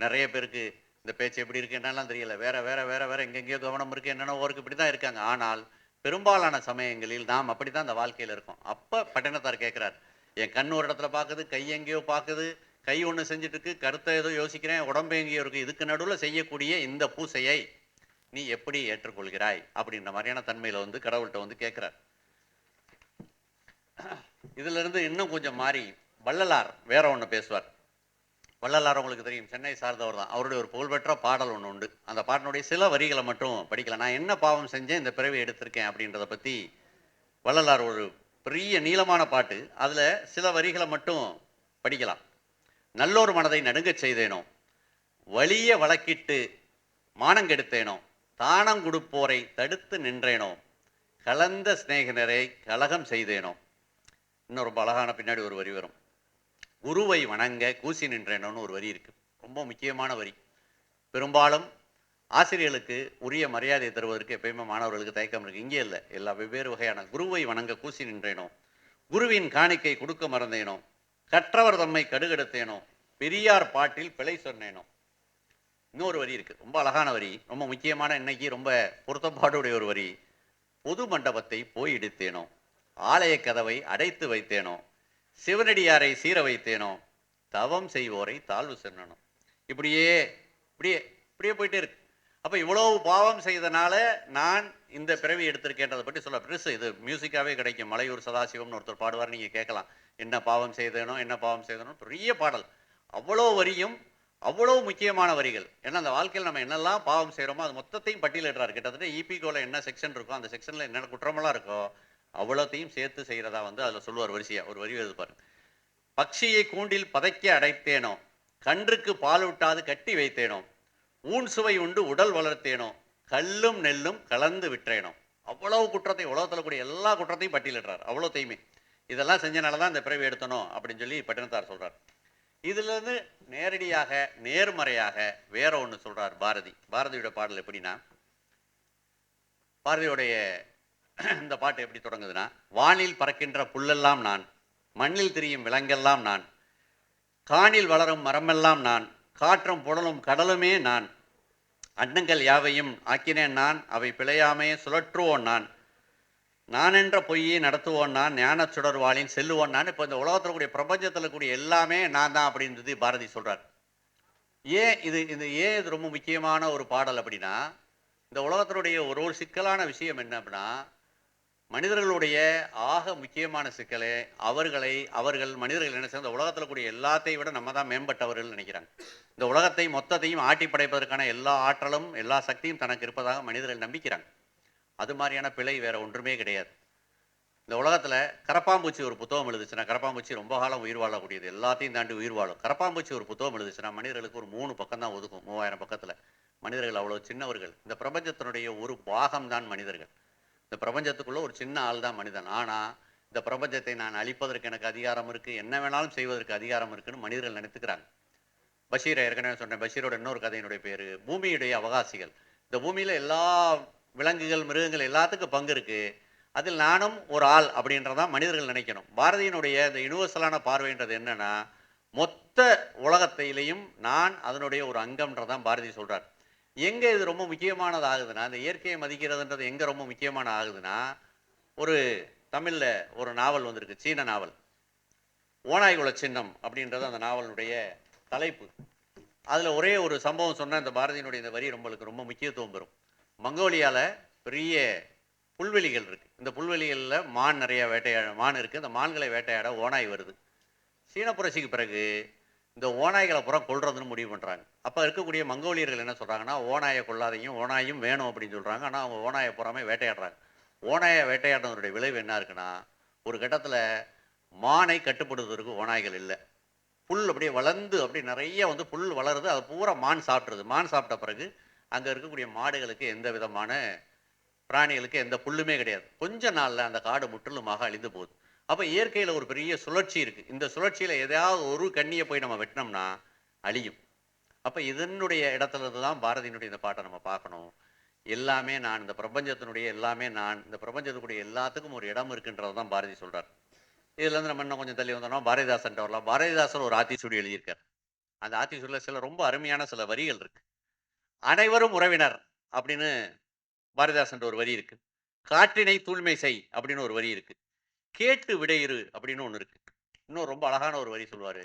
நிறைய பேருக்கு இந்த பேச்சு எப்படி இருக்கு என்னெல்லாம் தெரியல. வேற வேற வேற வேற எங்கெங்கேயோ கவனம் இருக்கு, என்னென்ன ஒருக்கு இப்படிதான் இருக்காங்க. ஆனால் பெரும்பாலான சமயங்களில் நாம் அப்படித்தான் அந்த வாழ்க்கையில இருக்கோம். அப்ப பட்டினத்தார் கேட்கிறார், என் கண் ஒரு இடத்துல பாக்குது, கை எங்கேயோ பாக்குது, கை ஒண்ணு செஞ்சுட்டு இருக்கு, கருத்தை ஏதோ யோசிக்கிறேன், உடம்பு எங்கேயோ இருக்கு, இதுக்கு நடுவுல செய்யக்கூடிய இந்த பூசையை நீ எப்படி ஏற்றுக்கொள்கிறாய் அப்படின்ற மாதிரியான தன்மையில வந்து கடவுள்கிட்ட வந்து கேட்கிறார். இதுல இருந்து இன்னும் கொஞ்சம் மாறி வள்ளலார் வேற ஒண்ணு பேசுவார். வள்ளலார் உங்களுக்கு தெரியும், சென்னை சார்ந்தவர் தான். அவருடைய ஒரு புகழ்பெற்ற பாடல் ஒன்று உண்டு. அந்த பாடனுடைய சில வரிகளை மட்டும் படிக்கலாம். நான் என்ன பாவம் செஞ்சேன் இந்த பிறவி எடுத்திருக்கேன் அப்படின்றத பத்தி வள்ளலார் ஒரு பெரிய நீளமான பாட்டு, அதுல சில வரிகளை மட்டும் படிக்கலாம். நல்லோர் மனதை நடுங்கச் செய்தேனோ, வலிய வழக்கிட்டு மானங்கெடுத்தேனோ, தானம் கொடுப்போரை தடுத்து நின்றேனோ, கலந்த சிநேகினரை கலகம் செய்தேனோ. இன்னும் ரொம்ப அழகான பின்னாடி ஒரு வரி வரும், குருவை வணங்க கூசி நின்றேனோன்னு ஒரு வரி இருக்கு. ரொம்ப முக்கியமான வரி. பெரும்பாலும் ஆசிரியர்களுக்கு உரிய மரியாதையை தருவதற்கு எப்பயுமே மாணவர்களுக்கு தயக்கம் இருக்கு. இங்கே இல்லை, எல்லா வெவ்வேறு வகையான. குருவை வணங்க கூசி நின்றேனோ, குருவின் காணிக்கை கொடுக்க மறந்தேனோ, கற்றவர் தம்மை கடுகெடுத்தேனோ, பெரியார் பாட்டில் பிழை சொன்னேனோ. இன்னொரு வரி இருக்கு, ரொம்ப அழகான வரி, ரொம்ப முக்கியமான, இன்னைக்கு ரொம்ப பொருத்தப்பாடுடைய ஒரு வரி. பொது மண்டபத்தை போய் இடித்தேனோ, ஆலய கதவை அடைத்து வைத்தேனோ, சிவனடியாரை சீர வைத்தேனோ, தவம் செய்வோரை தாழ்வு சொன்னனோ. இப்படியே இப்படியே இப்படியே போயிட்டே இருக்கு. அப்ப இவ்வளவு பாவம் செய்தனால நான் இந்த பிறவி எடுத்திருக்கேன்றதை பற்றி சொல்ல பெருசு. இது மியூசிக்காவே கிடைக்கும். மலையூர் சதாசிவம்னு ஒருத்தர் பாடுவார், நீங்க கேட்கலாம். என்ன பாவம் செய்தேனோ என்ன பாவம் செய்தனோ, பெரிய பாடல். அவ்வளோ வரியும் அவ்வளவு முக்கியமான வரிகள். ஏன்னா அந்த வாழ்க்கையில் நம்ம என்னெல்லாம் பாவம் செய்கிறோமோ அது மொத்தத்தையும் பட்டியலிடுறாரு. கிட்டத்தட்ட இபிகோல என்ன செக்ஷன் இருக்கோ அந்த செக்ஷன்ல என்னென்ன குற்றமெல்லாம் இருக்கோ அவ்வளோத்தையும் சேர்த்து செய்கிறதா வந்து அதில் சொல்லுவார். வரிசையா ஒரு வரி எழுதுப்பாரு. பக்ஷியை கூண்டில் பதைக்க அடைத்தேனோ, கன்றுக்கு பால் விட்டாது கட்டி வைத்தேனோ, ஊன் சுவை உண்டு உடல் வளர்த்தேனோ, கல்லும் நெல்லும் கலந்து விற்றேனோ. அவ்வளவு குற்றத்தை, உலகத்தில் கூடிய எல்லா குற்றத்தையும் பட்டியலிடுறார். அவ்வளோத்தையுமே இதெல்லாம் செஞ்சனால தான் இந்த பிறவி எடுத்தணும் அப்படின்னு சொல்லி பட்டினத்தார் சொல்றார். இதுல இருந்து நேரடியாக நேர்மறையாக வேற ஒன்று சொல்றார் பாரதி. பாரதியோட பாடல் எப்படின்னா, பாரதியோடைய இந்த பாட்டு எப்படி தொடங்குதுன்னா, வானில் பறக்கின்ற புல்லெல்லாம் நான், மண்ணில் திரியும் விலங்கெல்லாம் நான், காணில் வளரும் மரமெல்லாம் நான், காற்றும் புடலும் கடலுமே நான், அன்னங்கள் யாவையும் ஆக்கினேன் நான், அவை பிழையாமே சுழற்றுவோன் நான், நான் என்ற பொய்யை நடத்துவோன் நான், ஞான சுடர்வாளின் செல்லுவோன் நான். இப்போ இந்த உலகத்தில் கூடிய பிரபஞ்சத்தில் கூடிய எல்லாமே நான் தான் அப்படின்றது பாரதி சொல்றார். ஏன் இது ரொம்ப முக்கியமான ஒரு பாடல் அப்படின்னா, இந்த உலகத்தினுடைய ஒரு சிக்கலான விஷயம் என்ன அப்படின்னா, மனிதர்களுடைய ஆக முக்கியமான சிக்கலே அவர்கள் மனிதர்கள் என்ன செய்ய, இந்த உலகத்தில் கூடிய எல்லாத்தையும் விட நம்ம தான் மேம்பட்டவர்கள் நினைக்கிறாங்க. இந்த உலகத்தை மொத்தத்தையும் ஆட்டி படைப்பதற்கான எல்லா ஆற்றலும் எல்லா சக்தியும் தனக்கு இருப்பதாக மனிதர்கள் நம்பிக்கிறாங்க. அது மாதிரியான பிழை வேற ஒன்றுமே கிடையாது. இந்த உலகத்துல கரப்பாம்பூச்சி ஒரு புத்தகம் எழுதுச்சுன்னா, கரப்பாம்பூச்சி ரொம்ப காலம் உயிர் வாழக்கூடியது, எல்லாத்தையும் தாண்டி உயிர் வாழும். கரப்பாம்பூச்சி ஒரு புத்தகம் எழுதுச்சுன்னா மனிதர்களுக்கு ஒரு 3 பக்கம் தான் ஒதுக்கும். 3000 பக்கத்துல. மனிதர்கள் அவ்வளவு சின்னவர்கள். இந்த பிரபஞ்சத்தினுடைய ஒரு பாகம் தான் மனிதர்கள். இந்த பிரபஞ்சத்துக்குள்ள ஒரு சின்ன ஆள் தான் மனிதன். ஆனா இந்த பிரபஞ்சத்தை நான் அழிப்பதற்கு எனக்கு அதிகாரம் இருக்கு, என்ன வேணாலும் செய்வதற்கு அதிகாரம் இருக்குன்னு மனிதர்கள் நினைத்துக்கிறாங்க. பஷீரை ஏற்கனவே சொன்னேன். பஷீரோட இன்னொரு கதையினுடைய பேரு பூமியுடைய அவகாசிகள். இந்த பூமியில எல்லா விலங்குகள் மிருகங்கள் எல்லாத்துக்கும் பங்கு இருக்கு, அதில் நானும் ஒரு ஆள் அப்படின்றதான் மனிதர்கள் நினைக்கணும். பாரதியினுடைய இந்த யூனிவர்சலான பார்வைன்றது என்னன்னா, மொத்த உலகத்திலையும் நான் அதனுடைய ஒரு அங்கம்ன்றதான் பாரதி சொல்றார். எங்க இது ரொம்ப முக்கியமானது ஆகுதுன்னா, இந்த இயற்கையை மதிக்கிறதுன்றது எங்க ரொம்ப முக்கியமான ஆகுதுன்னா, ஒரு தமிழ்ல ஒரு நாவல் வந்திருக்கு, சீன நாவல், ஓநாய்குல சின்னம் அப்படின்றது அந்த நாவலுடைய தலைப்பு. அதுல ஒரே ஒரு சம்பவம் சொன்ன இந்த பாரதியினுடைய இந்த வரி ரொம்ப முக்கியத்துவம் பெறும். மங்கோலியால பெரிய புல்வெளிகள் இருக்கு. இந்த புல்வெளிகளில் மான் நிறைய மான் இருக்கு. இந்த மான்களை வேட்டையாட ஓநாய் வருது. சீன புரட்சிக்கு பிறகு இந்த ஓநாய்களை புறம் கொல்றதுன்னு முடிவு பண்றாங்க. அப்ப இருக்கக்கூடிய மங்கோலியர்கள் என்ன சொல்றாங்கன்னா, ஓநாயை கொள்ளாதீங்க, ஓநாயும் வேணும் அப்படின்னு சொல்றாங்க. ஆனா அவங்க ஓநாயை புறாமே வேட்டையாடுறாங்க. ஓநாயை வேட்டையாடுறதுடைய விளைவு என்ன இருக்குன்னா, ஒரு கட்டத்துல மானை கட்டுப்படுத்துவதற்கு ஓநாய்கள் இல்லை. புல் அப்படியே வளர்ந்து அப்படி நிறைய வந்து புல் வளருது, அது பூரா மான் சாப்பிட்றது. மான் சாப்பிட்ட பிறகு அங்க இருக்கக்கூடிய மாடுகளுக்கு எந்த விதமான பிராணிகளுக்கு எந்த புல்லுமே கிடையாது. கொஞ்ச நாள்ல அந்த காடு முற்றிலுமாக அழிந்து போகுது. அப்ப இயற்கையில ஒரு பெரிய சுழற்சி இருக்கு. இந்த சுழற்சியில எதையாவது ஒரு கண்ணியை போய் நம்ம வெட்டினோம்னா அழியும். அப்ப இதனுடைய இடத்துல இருந்துதான் பாரதியினுடைய இந்த பாட்டை நம்ம பார்க்கணும். எல்லாமே நான், இந்த பிரபஞ்சத்தினுடைய எல்லாமே நான், இந்த பிரபஞ்சத்துக்குடைய எல்லாத்துக்கும் ஒரு இடம் இருக்குன்றது தான் பாரதி சொல்றார். இதுல இருந்து நம்ம இன்னும் கொஞ்சம் தள்ளி வந்தோம்னா பாரதிதாசன் வரலாம். பாரதிதாசன் ஒரு ஆத்திச்சூடி எழுதியிருக்கார். அந்த ஆத்திச்சூடியில சில ரொம்ப அருமையான சில வரிகள் இருக்கு. அனைவரும் உறவினர் அப்படின்னு பாரதிதாசன் ஒரு வரி இருக்கு. காற்றினை தூய்மை செய் அப்படின்னு ஒரு வரி இருக்கு. கேட்டு விடையிறு அப்படின்னு ஒண்ணு இருக்கு. இன்னும் ரொம்ப அழகான ஒரு வரி சொல்லுவாரு.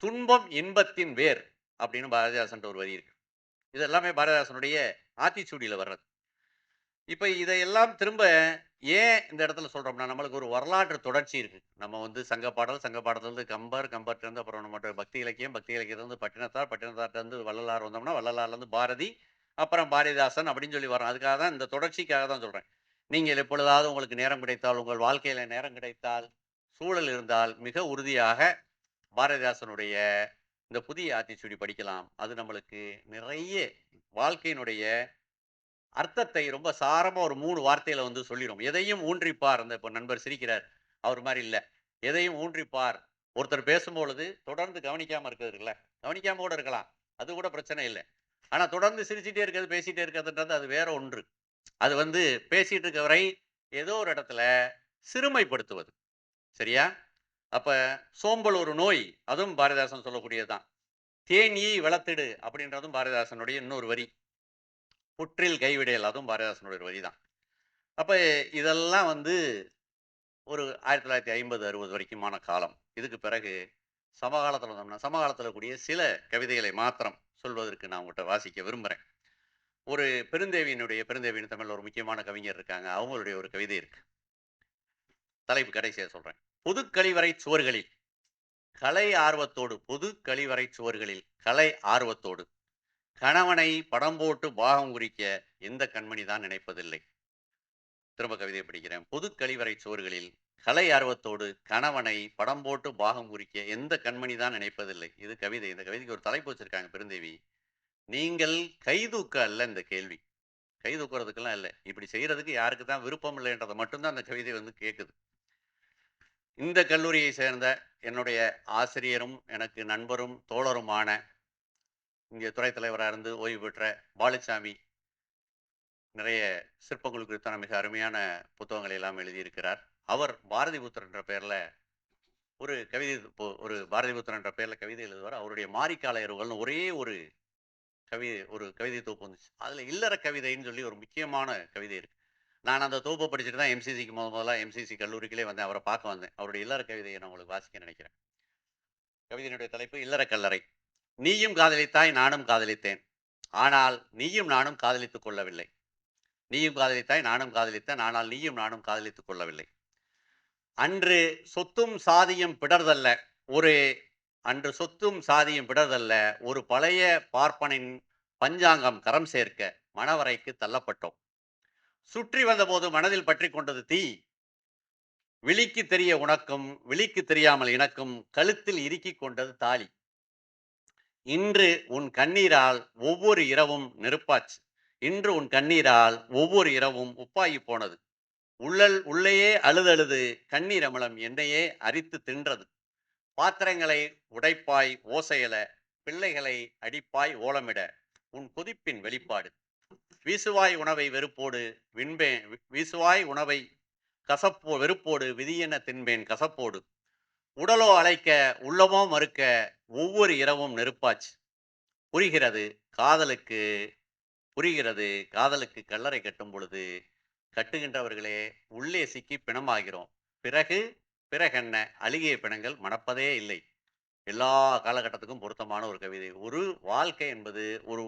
துன்பம் இன்பத்தின் வேர் அப்படின்னு பாரதிதாசன் ஒரு வரி இருக்கு. இது எல்லாமே பாரதிதாசனுடைய ஆத்திச்சூடியில வர்றது. இப்ப இதையெல்லாம் திரும்ப ஏன் இந்த இடத்துல சொல்றோம்னா, நம்மளுக்கு ஒரு வரலாற்று தொடர்ச்சி இருக்கு. நம்ம வந்து சங்க பாடல், சங்க பாடல்லேருந்து கம்பர், கம்பர்ட்டருந்து அப்புறம் நம்மட்ட பக்தி இலக்கியம், பக்தி இலக்கியத்திலிருந்து பட்டினத்தார், பட்டினத்தார்ட்டருந்து வள்ளலார் வந்தோம்னா, வள்ளலார்லேருந்து பாரதி, அப்புறம் பாரதிதாசன் அப்படின்னு சொல்லி வரோம். அதுக்காக தான் இந்த தொடர்ச்சிக்காக தான் சொல்றேன். நீங்கள் எப்பொழுதாவது உங்களுக்கு நேரம் கிடைத்தால், உங்கள் வாழ்க்கையில நேரம் கிடைத்தால், சூழல் இருந்தால் மிக உறுதியாக பாரதிதாசனுடைய இந்த புதிய ஆத்திச்சூடி படிக்கலாம். அது நம்மளுக்கு நிறைய வாழ்க்கையினுடைய அர்த்தத்தை ரொம்ப சாரமா ஒரு 3 வார்த்தையில வந்து சொல்லிரும். எதையும் ஊன்றிப்பார். அந்த இப்ப நண்பர் சிரிக்கிறார். அவர் மாரி இல்ல. எதையும் ஊன்றிப்பார். ஒருத்தர் பேசும்பொழுது தொடர்ந்து கவனிக்காம இருக்கிறது இருக்குல்ல. கவனிக்காம கூட இருக்கலாம். அது கூட பிரச்சனை இல்ல. ஆனா தொடர்ந்து சிரிச்சுட்டே இருக்கிறது, பேசிட்டே இருக்கிறதுன்றது அது வேற ஒன்று. அது வந்து பேசிட்டு இருக்கவரை ஏதோ ஒரு இடத்துல சிறுமைப்படுத்துவது. சரியா? அப்ப சோம்பல் ஒரு நோய். அதுவும் பாரதிதாசன் சொல்லக்கூடியது தான். "தேன் ஈ வளர்த்திடு" அப்படின்றதும் பாரதிதாசனுடைய இன்னொரு வரி. "புற்றில் கைவிடேல்" அதுவும் பாரதிதாசனுடைய ஒரு வரி தான். அப்ப இதெல்லாம் வந்து ஒரு 1950, 60 வரைக்குமான காலம். இதுக்கு பிறகு சமகாலத்துல வந்தோம்னா, சமகாலத்துல கூடிய சில கவிதைகளை மாத்திரம் சொல்வதற்கு நான் உங்கட்ட வாசிக்க விரும்புறேன். ஒரு பெருந்தேவின்னு தமிழ்ல ஒரு முக்கியமான கவிஞர் இருக்காங்க. அவங்களுடைய ஒரு கவிதை இருக்கு. தலைப்பு கடைசியா சொல்றேன். "பொதுக் கழிவறைச் சுவர்களில் கலை ஆர்வத்தோடு பொதுக் கழிவறைச் சுவர்களில் கலை ஆர்வத்தோடு கணவனை படம் போட்டு பாகம் குறிக்க எந்த கண்மணி தான் நினைப்பதில்லை." திரும்ப கவிதையை படிக்கிறேன். "பொதுக் கழிவறைச் சுவர்களில் கலை ஆர்வத்தோடு கணவனை படம் போட்டு பாகம் குறிக்க எந்த கண்மணி தான் நினைப்பதில்லை." இது கவிதை. இந்த கவிதைக்கு ஒரு தலைப்பு வச்சிருக்காங்க பெருந்தேவி. நீங்கள் கைதூக்க அல்ல இந்த கேள்வி. கை தூக்குறதுக்கெல்லாம் இல்ல. இப்படி செய்யறதுக்கு யாருக்கு தான் விருப்பம் இல்லைன்றத மட்டும் தான் அந்த கவிதை வந்து கேட்குது. இந்த கல்லூரியை சேர்ந்த என்னுடைய ஆசிரியரும், எனக்கு நண்பரும், தோழருமான இங்கே துறை தலைவரா இருந்து ஓய்வு பெற்ற பாலுச்சாமி நிறைய சிற்பங்கள் குறித்தான மிக அருமையான புத்தகங்களை எல்லாம் எழுதியிருக்கிறார். அவர் பாரதிபுத்திரன் என்ற பெயர்ல ஒரு பாரதிபுத்திரன் என்ற பெயர்ல கவிதை எழுதுவார். அவருடைய மாரிக்கால இரவுகள்னு ஒரே ஒரு கவிதை தொகுப்பு வந்துச்சு. அதுல இல்லற கவிதைன்னு சொல்லி ஒரு முக்கியமான கவிதை இருக்கு. நான் அந்த தொகுப்பை படிச்சுட்டு தான் எம்சிசிக்கு முதலா எம்சிசி கல்லூரிக்குள்ளே வந்தேன். அவரை பார்க்க வந்தேன். அவருடைய இல்லற கவிதையை நான் உங்களுக்கு வாசிக்க நினைக்கிறேன். கவிதையினுடைய தலைப்பு இல்லற கல்லறை. "நீயும் காதலித்தாய், நானும் காதலித்தேன். ஆனால் நீயும் நானும் காதலித்துக் கொள்ளவில்லை. நீயும் காதலித்தாய், நானும் காதலித்தேன். ஆனால் நீயும் நானும் காதலித்துக் கொள்ளவில்லை. அன்று சொத்தும் சாதியும் பிடர்தல்ல ஒரு அன்று சொத்தும் சாதியும் பிடர்தல்ல ஒரு பழைய பார்ப்பனின் பஞ்சாங்கம் கரம் சேர்க்க மணவறைக்கு தள்ளப்பட்டோம். சுற்றி வந்தபோது மனதில் பற்றிக் கொண்டது தீ. விழிக்கு தெரிய உனக்கும் விழிக்கு தெரியாமல் எனக்கும் கழுத்தில் இறுக்கிக் கொண்டது தாலி. இன்று உன் கண்ணீரால் ஒவ்வொரு இரவும் நெருப்பாச்சு. இன்று உன் கண்ணீரால் ஒவ்வொரு இரவும் உப்பாகி போனது. உள்ளேயே அழுதழுது கண்ணீர் அமிலம் என்னையே அரித்து தின்றது. பாத்திரங்களை உடைப்பாய் ஓசையல, பிள்ளைகளை அடிப்பாய் ஓலமிட, உன் கொதிப்பின் வெளிப்பாடு. வீசுவாய் உணவை வெறுப்போடு விண்பேன் வீசுவாய் உணவை வெறுப்போடு விதியென தின்பேன் கசப்போடு. உடலோ அழைக்க உள்ளமோ மறுக்க ஒவ்வொரு இரவும் நெருப்பாச்சு. புரிகிறது காதலுக்கு புரிகிறது காதலுக்கு கல்லறை கட்டும் பொழுது கட்டுகின்றவர்களே உள்ளே சிக்கி பிணமாகிறோம். பிறகு பிறகென்ன அழுகிய பிணங்கள் மணப்பதே இல்லை. எல்லா காலகட்டத்துக்கும் பொருத்தமான ஒரு கவிதை. ஒரு வாழ்க்கை என்பது ஒரு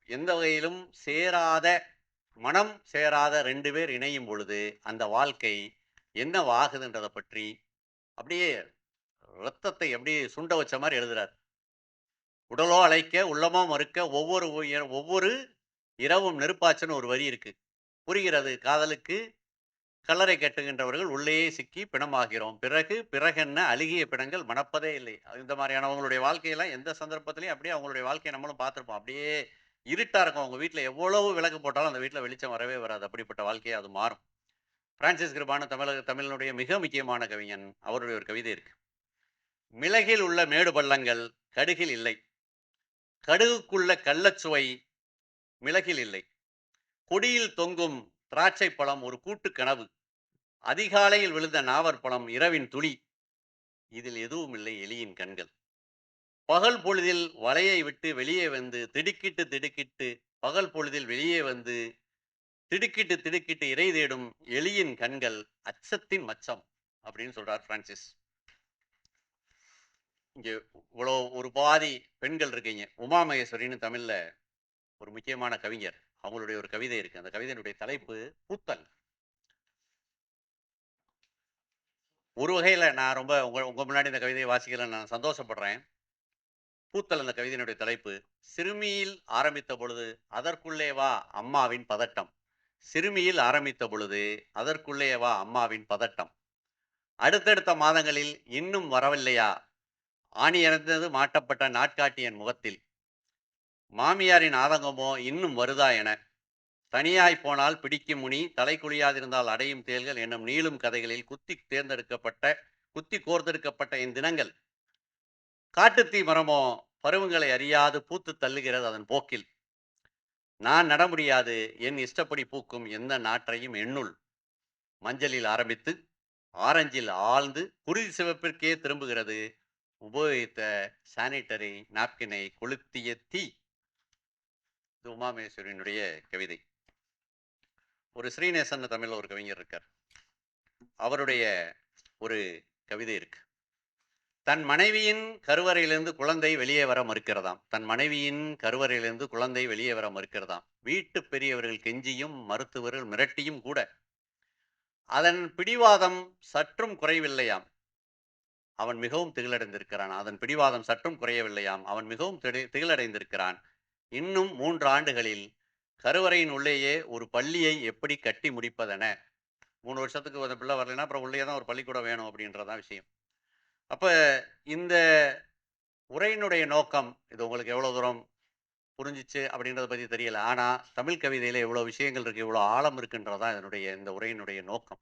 எந்த வகையிலும் மனம் சேராத 2 பேர் இணையும் பொழுது அந்த வாழ்க்கை என்னவாகுதுன்றத பற்றி அப்படியே ரத்தத்தை அப்படியே சுண்ட வச்ச மாதிரி எழுதுறார். உடலோ அழைக்க உள்ளமோ மறுக்க ஒவ்வொரு இரவும் நெருப்பாச்சுன்னு ஒரு வரி இருக்கு. புரிகிறது காதலுக்கு கல்லறை கட்டுகின்றவர்கள் உள்ளேயே சிக்கி பிணமாகிறோம். பிறகென்ன அழுகிய பிணங்கள் மணப்பதே இல்லை. இந்த மாதிரியானவங்களுடைய வாழ்க்கையெல்லாம் எந்த சந்தர்ப்பத்திலையும் அப்படியே அவங்களுடைய வாழ்க்கையை நம்மளும் பார்த்துருப்போம். அப்படியே இருட்டா இருக்கும். அவங்க வீட்ல எவ்வளவு விளக்கு போட்டாலும் அந்த வீட்ல வெளிச்சம் வரவே வராது. அப்படிப்பட்ட வாழ்க்கையா அது மாறும். பிரான்சிஸ் கிருபானு தமிழினுடைய மிக முக்கியமான கவிஞன். அவருடைய ஒரு கவிதை இருக்கு. "மிளகில் உள்ள மேடு பள்ளங்கள் கடுகில் இல்லை. கடுகுக்குள்ள கள்ளச்சுவை மிளகில் இல்லை. கொடியில் தொங்கும் திராட்சை பழம் ஒரு கூட்டு கனவு. அதிகாலையில் விழுந்த நாவற்பழம் இரவின் துளி. இதில் எதுவும் இல்லை எலியின் கண்கள். பகல் பொழுதில் வலையை விட்டு வெளியே வந்து திடுக்கிட்டு திடுக்கிட்டு பகல் பொழுதில் வெளியே வந்து திடுக்கிட்டு திடுக்கிட்டு இறை தேடும் எலியின் கண்கள் அச்சத்தின் மச்சம் அப்படின்னு சொல்றார் பிரான்சிஸ். இங்க இவ்வளோ ஒரு பாதி பெண்கள் இருக்கீங்க. உமா மகேஸ்வரின்னு தமிழ்ல ஒரு முக்கியமான கவிஞர். அவங்களுடைய ஒரு கவிதை இருக்கு. அந்த கவிதையினுடைய தலைப்பு பூத்தல். ஒரு வகையில நான் ரொம்ப உங்க உங்க முன்னாடி இந்த கவிதையை வாசிக்கல நான் சந்தோஷப்படுறேன். பூத்தல் அந்த கவிதையினுடைய தலைப்பு. சிறுமியில் ஆரம்பித்த பொழுது அதற்குள்ளே வா அம்மாவின் பதட்டம். சிறுமியில் ஆரம்பித்த பொழுது அதற்குள்ளே வா அம்மாவின் பதட்டம். அடுத்தடுத்த மாதங்களில் இன்னும் வரவில்லையா? ஆணி இறந்தது மாட்டப்பட்ட நாட்காட்டியன் முகத்தில். மாமியாரின் ஆதங்கமோ இன்னும் வருதா என. தனியாய் போனால் பிடிக்கும் முனி, தலை குளியாதிருந்தால் அடையும் தேள்கள் என்னும் நீளும் கதைகளில் குத்தி கோர்த்தெடுக்கப்பட்ட என் தினங்கள். காட்டுத்தீ மரமோ பருவங்களை அறியாது பூத்து தள்ளுகிறது அதன் போக்கில். நான் நட முடியாது என் இஷ்டப்படி பூக்கும் எந்த நாற்றையும் எண்ணுள். மஞ்சளில் ஆரம்பித்து ஆரஞ்சில் ஆழ்ந்து குருதி சிவப்பிற்கே திரும்புகிறது உபயோகித்த சானிட்டரி நாப்கினை கொளுத்திய தீ. இது உமாமேஸ்வரியினுடைய கவிதை. ஒரு ஸ்ரீநேசன் தமிழ்ல ஒரு கவிஞர் இருக்கார். அவருடைய ஒரு கவிதை இருக்கு. தன் மனைவியின் கருவறையிலிருந்து குழந்தை வெளியே வர மறுக்கிறதாம். தன் மனைவியின் கருவறையிலிருந்து குழந்தை வெளியே வர மறுக்கிறதாம். வீட்டு பெரியவர்கள் கெஞ்சியும் மருத்துவர்கள் மிரட்டியும் கூட அதன் பிடிவாதம் சற்றும் குறைவில்லையாம். அவன் மிகவும் திகிலடைந்திருக்கிறான். அதன் பிடிவாதம் சற்றும் குறையவில்லையாம். அவன் மிகவும் திகிலடைந்திருக்கிறான். இன்னும் 3 ஆண்டுகளில் கருவறையின் உள்ளேயே ஒரு பள்ளியை எப்படி கட்டி முடிப்பதென. 3 வருஷத்துக்கு அந்த பிள்ளை வரலைன்னா அப்புறம் உள்ளே தான் ஒரு பள்ளிக்கூடம் வேணும் அப்படின்றதான் விஷயம். அப்ப இந்த உரையினுடைய நோக்கம் இது உங்களுக்கு எவ்வளவு தூரம் புரிஞ்சிச்சு அப்படின்றத பத்தி தெரியல. ஆனா தமிழ் கவிதையில எவ்வளவு விஷயங்கள் இருக்கு, எவ்வளவு ஆழம் இருக்குன்றதான் இதனுடைய இந்த உரையினுடைய நோக்கம்.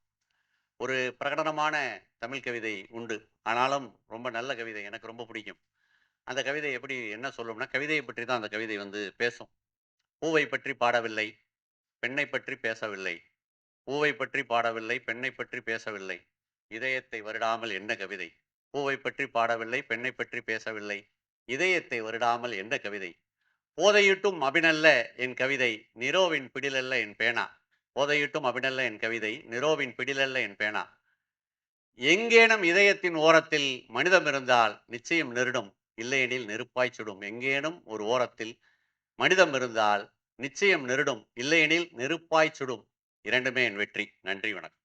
ஒரு பிரகடனமான தமிழ் கவிதை உண்டு. ஆனாலும் ரொம்ப நல்ல கவிதை. எனக்கு ரொம்ப பிடிக்கும். அந்த கவிதை எப்படி என்ன சொல்லும்னா, கவிதையை பற்றி தான் அந்த கவிதை பேசும். பூவை பற்றி பாடவில்லை, பெண்ணை பற்றி பேசவில்லை. பூவை பற்றி பாடவில்லை, பெண்ணை பற்றி பேசவில்லை. இதயத்தை வருடாமல் என்ன கவிதை. பூவை பற்றி பாடவில்லை, பெண்ணை பற்றி பேசவில்லை. இதயத்தை வருடாமல் என்ன கவிதை. போதையிட்டும் அபிநல்ல என் கவிதை, நிரோவின் பிடிலல்ல என் பேனா. போதையிட்டும் அபிநல்ல என் கவிதை, நிரோவின் பிடிலல்ல என் பேனா. எங்கேனும் இதயத்தின் ஓரத்தில் மனிதம் இருந்தால் நிச்சயம் நெருடும், இல்லையெனில் நெருப்பாய் சுடும். எங்கேனும் ஒரு ஓரத்தில் மனிதம் இருந்தால் நிச்சயம் நெருடும், இல்லையெனில் நெருப்பாய் சுடும். இரண்டுமே என் வெற்றி. நன்றி, வணக்கம்.